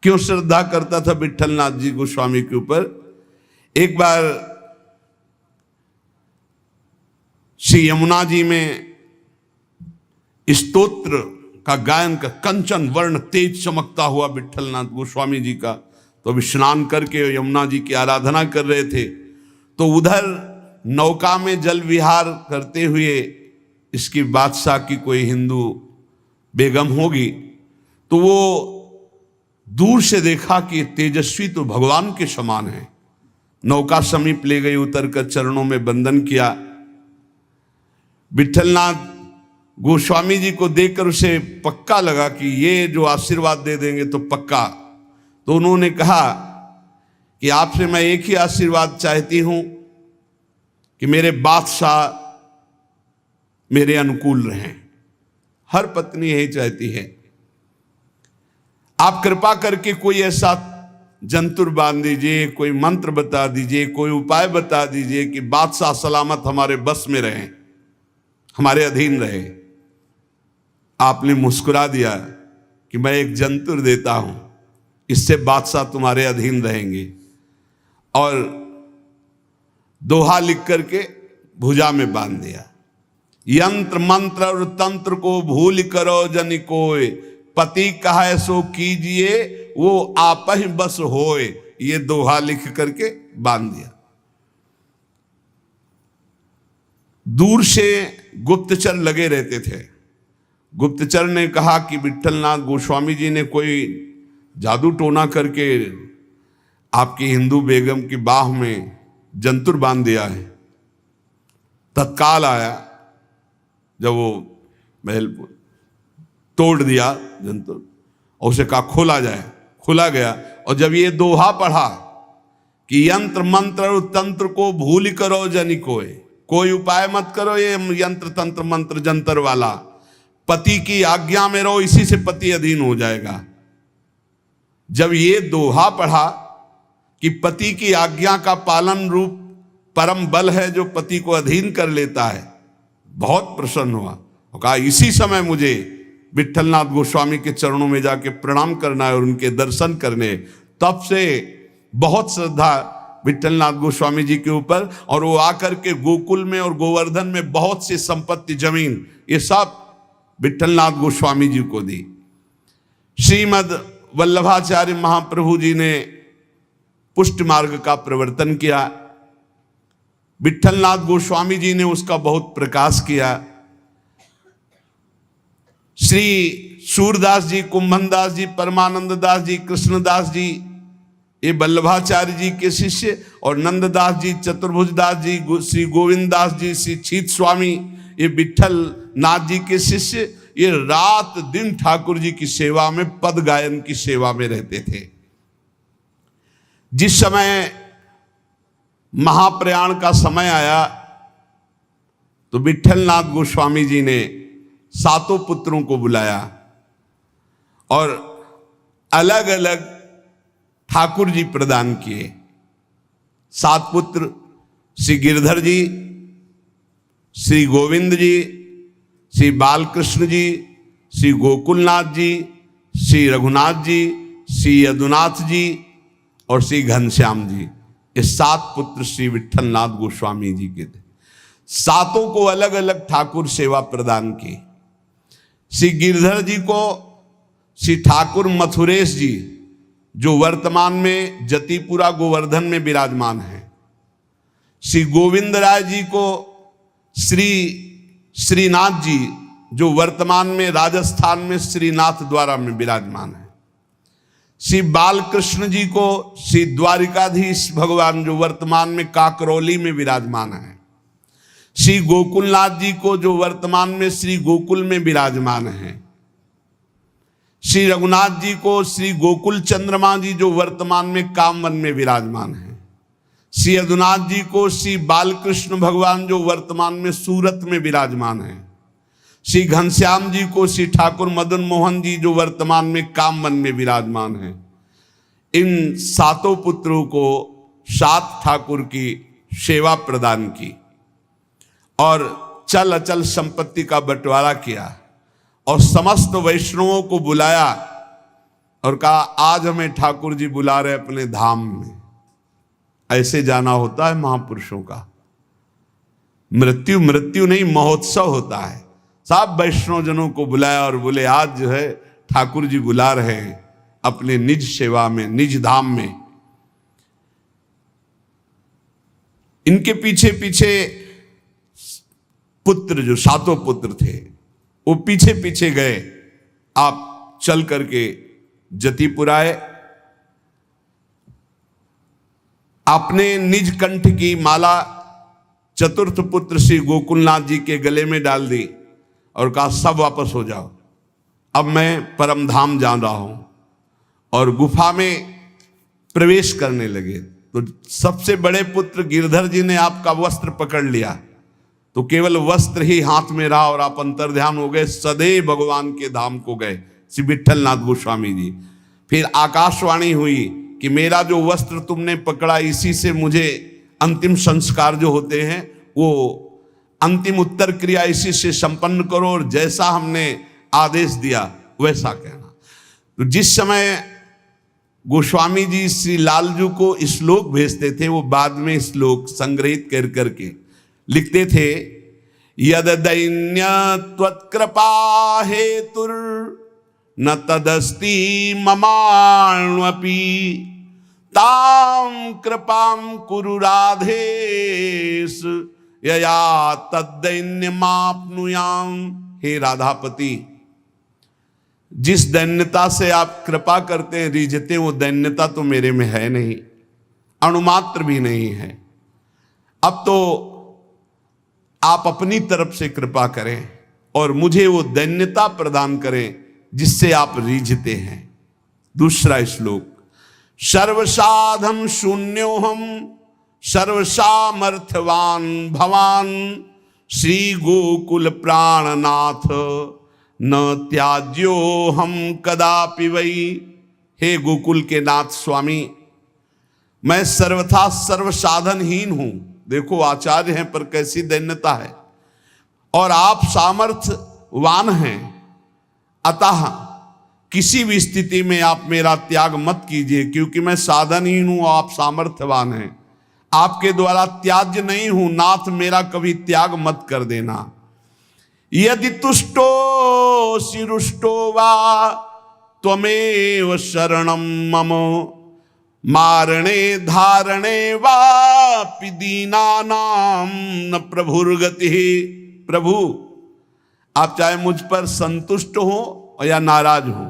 क्यों श्रद्धा करता था विठलनाथ जी गोस्वामी के ऊपर? एक बार श्री यमुना जी में स्तोत्र का गायन का, कंचन वर्ण तेज चमकता हुआ विठलनाथ गोस्वामी जी का, तो अभी स्नान करके यमुना जी की आराधना कर रहे थे, तो उधर नौका में जल विहार करते हुए इसकी बादशाह की कोई हिंदू बेगम होगी, तो वो दूर से देखा कि तेजस्वी तो भगवान के समान है। नौका समीप ले गई, उतरकर चरणों में बंदन किया। विठलनाथ गोस्वामी जी को देखकर उसे पक्का लगा कि ये जो आशीर्वाद दे देंगे तो पक्का। तो उन्होंने कहा कि आपसे मैं एक ही आशीर्वाद चाहती हूं कि मेरे बादशाह मेरे अनुकूल रहें। हर पत्नी यही चाहती है। आप कृपा करके कोई ऐसा जंतुर बांध दीजिए, कोई मंत्र बता दीजिए, कोई उपाय बता दीजिए कि बादशाह सलामत हमारे बस में रहें, हमारे अधीन रहे। आपने मुस्कुरा दिया कि मैं एक जंतुर देता हूं, इससे बादशाह तुम्हारे अधीन रहेंगे, और दोहा लिख करके भुजा में बांध दिया। यंत्र मंत्र और तंत्र को भूल करो जन कोय, पति कहे सो कीजिए वो आप ही बस होए। ये दोहा लिख करके बांध दिया। दूर से गुप्तचर लगे रहते थे। गुप्तचर ने कहा कि विठलनाथ गोस्वामी जी ने कोई जादू टोना करके आपकी हिंदू बेगम की बाह में जंतुर बांध दिया है। तत्काल आया, जब वो महल तोड़ दिया जंतुर और उसे कहा खोला जाए, खुला गया। और जब ये दोहा पढ़ा कि यंत्र मंत्र और तंत्र को भूल करो जनि कोई उपाय मत करो, ये यंत्र तंत्र मंत्र जंतर वाला, पति की आज्ञा में रहो, इसी से पति अधीन हो जाएगा। जब ये दोहा पढ़ा कि पति की आज्ञा का पालन रूप परम बल है जो पति को अधीन कर लेता है, बहुत प्रसन्न हुआ और कहा इसी समय मुझे विठलनाथ गोस्वामी के चरणों में जाके प्रणाम करना है और उनके दर्शन करने। तब से बहुत श्रद्धा विठलनाथ गोस्वामी जी के ऊपर, और वो आकर के गोकुल में और गोवर्धन में बहुत सी संपत्ति, जमीन, ये सब विठलनाथ गोस्वामी जी को दी। श्रीमद् वल्लभाचार्य महाप्रभु जी ने पुष्ट मार्ग का प्रवर्तन किया। विट्ठलनाथ गोस्वामी जी ने उसका बहुत प्रकाश किया। श्री सूरदास जी, कुंभनदास जी, परमानंद दास जी, कृष्णदास जी, ये वल्लभाचार्य जी के शिष्य, और नंददास जी, चतुर्भुज दास जी, श्री गोविंद दास जी, श्री छीत स्वामी, ये विट्ठल नाथ जी के शिष्य, ये रात दिन ठाकुर जी की सेवा में, पद गायन की सेवा में रहते थे। जिस समय महाप्रयाण का समय आया तो विट्ठलनाथ गोस्वामी जी ने सातों पुत्रों को बुलाया और अलग अलग ठाकुर जी प्रदान किए। 7 पुत्र श्री गिरधर जी, श्री गोविंद जी, श्री बालकृष्ण जी, श्री गोकुलनाथ जी, श्री रघुनाथ जी, श्री यदुनाथ जी और श्री घनश्याम जी। ये 7 पुत्र श्री विट्ठलनाथ गोस्वामी जी के थे। सातों को अलग अलग ठाकुर सेवा प्रदान की। श्री गिरधर जी को श्री ठाकुर मथुरेश जी, जो वर्तमान में जतिपुरा गोवर्धन में विराजमान है। श्री गोविंद राय जी को श्री श्रीनाथ जी, जो वर्तमान में राजस्थान में श्रीनाथ द्वारा में विराजमान है। श्री बालकृष्ण जी को श्री द्वारिकाधीश भगवान, जो वर्तमान में काकरौली में विराजमान है। श्री गोकुलनाथ जी को, जो वर्तमान में श्री गोकुल में विराजमान है। श्री रघुनाथ जी को श्री गोकुल चंद्रमा जी, जो वर्तमान में कामवन में विराजमान है। श्री यदुनाथ जी को श्री बालकृष्ण भगवान, जो वर्तमान में सूरत में विराजमान है। श्री घनश्याम जी को श्री ठाकुर मदन मोहन जी, जो वर्तमान में कामवन में विराजमान है। इन सातों पुत्रों को 7 ठाकुर की सेवा प्रदान की और चल अचल संपत्ति का बंटवारा किया और समस्त वैष्णवों को बुलाया और कहा, आज हमें ठाकुर जी बुला रहे अपने धाम में। ऐसे जाना होता है महापुरुषों का। मृत्यु मृत्यु नहीं, महोत्सव होता है। सब वैष्णव जनों को बुलाया और बोले, आज जो है ठाकुर जी बुला रहे हैं अपने निज सेवा में, निज धाम में। इनके पीछे पीछे पुत्र, जो 7 पुत्र थे, वो पीछे पीछे गए। आप चल करके जतिपुर आए, आपने निज कंठ की माला चतुर्थ पुत्र श्री गोकुलनाथ जी के गले में डाल दी और कहा, सब वापस हो जाओ, अब मैं परम धाम जा रहा हूं। और गुफा में प्रवेश करने लगे तो सबसे बड़े पुत्र गिरधर जी ने आपका वस्त्र पकड़ लिया, तो केवल वस्त्र ही हाथ में रहा और आप अंतर्ध्यान हो गए, सदैव भगवान के धाम को गए श्री विट्ठलनाथ गोस्वामी जी। फिर आकाशवाणी हुई कि मेरा जो वस्त्र तुमने पकड़ा, इसी से मुझे अंतिम संस्कार जो होते हैं, वो अंतिम उत्तर क्रिया इसी से संपन्न करो और जैसा हमने आदेश दिया वैसा कहना। तो जिस समय गोस्वामी जी श्री लालजू को श्लोक भेजते थे, वो बाद में श्लोक संग्रहित कर करके लिखते थे, यद दैन्य त्वत्कृपा हेतुर न तदस्ति ममाण्वपि ताम कृपाम कुरु राधेश यया तद्दैन्यमाप्नुयाम। हे राधापति, जिस दैन्यता से आप कृपा करते हैं, रिझते हैं, वो दैन्यता तो मेरे में है नहीं, अणुमात्र भी नहीं है। अब तो आप अपनी तरफ से कृपा करें और मुझे वो दैन्यता प्रदान करें जिससे आप रिझते हैं। दूसरा श्लोक, सर्वसाधन शून्योहम सर्वसामर्थ्यवान भवान श्री गोकुल प्राणनाथ न त्याज्यो हम कदापि वै। हे गोकुल के नाथ स्वामी, मैं सर्वथा सर्वसाधनहीन हूं। देखो आचार्य हैं पर कैसी दैन्यता है, और आप सामर्थ्यवान हैं, अतः किसी भी स्थिति में आप मेरा त्याग मत कीजिए, क्योंकि मैं साधनहीन हूं, आप सामर्थ्यवान हैं, आपके द्वारा त्याज्य नहीं हूं। नाथ मेरा कभी त्याग मत कर देना। यदि तुष्टो शिरुष्टो वा त्वमेव शरणं मम, मारणे धारणे वापि दीनानां न प्रभुर्गति। प्रभु आप चाहे मुझ पर संतुष्ट हो या नाराज हो,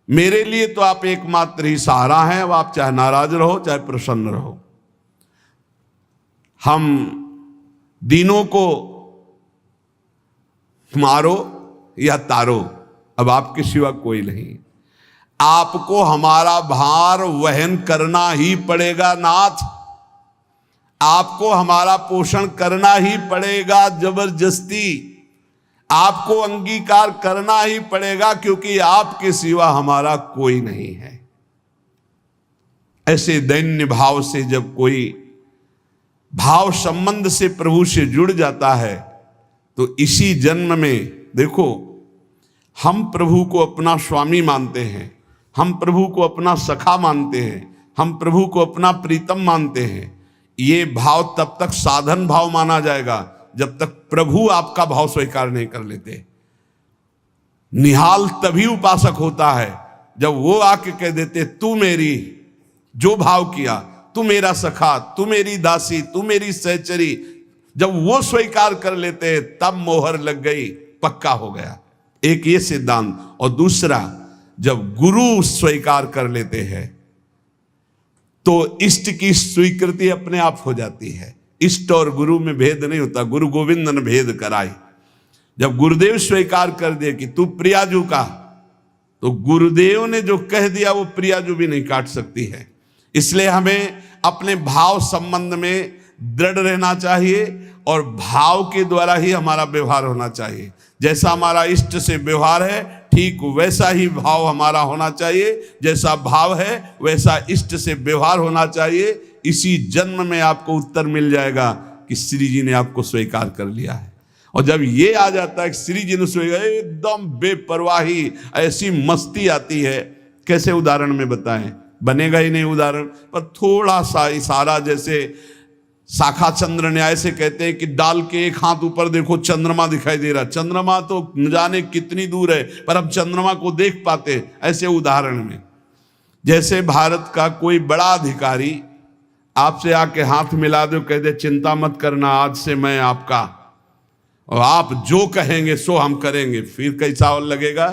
मेरे लिए तो आप एकमात्र ही सहारा हैं। अब आप चाहे नाराज रहो चाहे प्रसन्न रहो, हम दीनों को मारो या तारो, अब आपके सिवा कोई नहीं। आपको हमारा भार वहन करना ही पड़ेगा नाथ, आपको हमारा पोषण करना ही पड़ेगा जबरदस्ती, आपको अंगीकार करना ही पड़ेगा, क्योंकि आपके सिवा हमारा कोई नहीं है। ऐसे दैन्य भाव से जब कोई भाव संबंध से प्रभु से जुड़ जाता है तो इसी जन्म में देखो, हम प्रभु को अपना स्वामी मानते हैं, हम प्रभु को अपना सखा मानते हैं, हम प्रभु को अपना प्रीतम मानते हैं। ये भाव तब तक साधन भाव माना जाएगा जब तक प्रभु आपका भाव स्वीकार नहीं कर लेते। निहाल तभी उपासक होता है जब वो आके कह देते तू मेरी, जो भाव किया, तू मेरा सखा, तू मेरी दासी, तू मेरी सहचरी, जब वो स्वीकार कर लेते हैं तब मोहर लग गई, पक्का हो गया। एक ये सिद्धांत। और दूसरा, जब गुरु स्वीकार कर लेते हैं तो इष्ट की स्वीकृति अपने आप हो जाती है। इष्ट और गुरु में भेद नहीं होता, गुरु गोविंद ने भेद कराई। जब गुरुदेव स्वीकार कर दिए कि तू प्रियाजू का, तो गुरुदेव ने जो कह दिया वो प्रियाजू भी नहीं काट सकती है। इसलिए हमें अपने भाव संबंध में दृढ़ रहना चाहिए और भाव के द्वारा ही हमारा व्यवहार होना चाहिए। जैसा हमारा इष्ट से व्यवहार है ठीक वैसा ही भाव हमारा होना चाहिए, जैसा भाव है वैसा इष्ट से व्यवहार होना चाहिए। इसी जन्म में आपको उत्तर मिल जाएगा कि श्री जी ने आपको स्वीकार कर लिया है। और जब ये आ जाता है कि श्री जी ने स्वीकार, एकदम बेपरवाही, ऐसी मस्ती आती है। कैसे उदाहरण में बताएं, बनेगा ही नहीं उदाहरण, पर थोड़ा सा इशारा, जैसे शाखा चंद्र न्याय से कहते हैं कि डाल के एक हाथ ऊपर देखो चंद्रमा दिखाई दे रहा, चंद्रमा तो न जाने कितनी दूर है पर हम चंद्रमा को देख पाते। ऐसे उदाहरण में जैसे भारत का कोई बड़ा अधिकारी आपसे आके हाथ मिला दो, कह दे चिंता मत करना, आज से मैं आपका, और आप जो कहेंगे सो हम करेंगे, फिर कैसा लगेगा?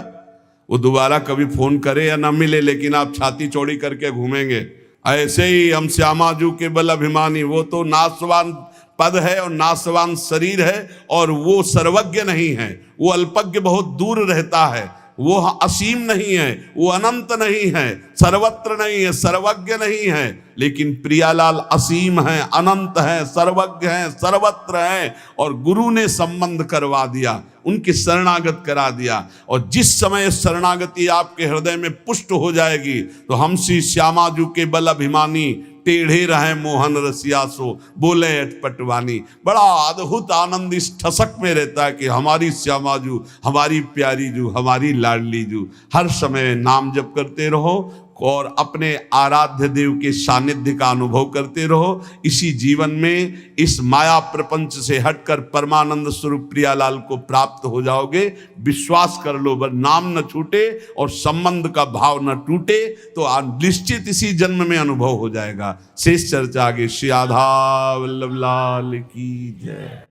वो दोबारा कभी फोन करे या ना मिले, लेकिन आप छाती चौड़ी करके घूमेंगे। ऐसे ही हम श्यामाजू के बल अभिमानी, वो तो नाशवान पद है और नाशवान शरीर है और वो सर्वज्ञ नहीं है, वो अल्पज्ञ बहुत दूर रहता है, वो असीम नहीं है, वो अनंत नहीं है, सर्वत्र नहीं है, सर्वज्ञ नहीं है। लेकिन प्रियालाल असीम है, अनंत है, सर्वज्ञ है, सर्वत्र है। और गुरु ने संबंध करवा दिया, उनकी शरणागत करा दिया। और जिस समय शरणागति आपके हृदय में पुष्ट हो जाएगी तो हम श्री श्यामाजू के बल अभिमानी, टेढ़े रहे मोहन रसिया सो बोले अटपटवानी। बड़ा अद्भुत आनंद इस ठसक में रहता है कि हमारी श्यामाजू, हमारी प्यारी जू, हमारी लाडली जू। हर समय नाम जप करते रहो और अपने आराध्य देव के सानिध्य का अनुभव करते रहो। इसी जीवन में इस माया प्रपंच से हटकर परमानंद स्वरूप प्रियालाल को प्राप्त हो जाओगे। विश्वास कर लो, बस नाम न छूटे और संबंध का भाव न टूटे तो निश्चित इसी जन्म में अनुभव हो जाएगा। शेष चर्चा आगे। श्री राधा वल्लभ लाल की जय।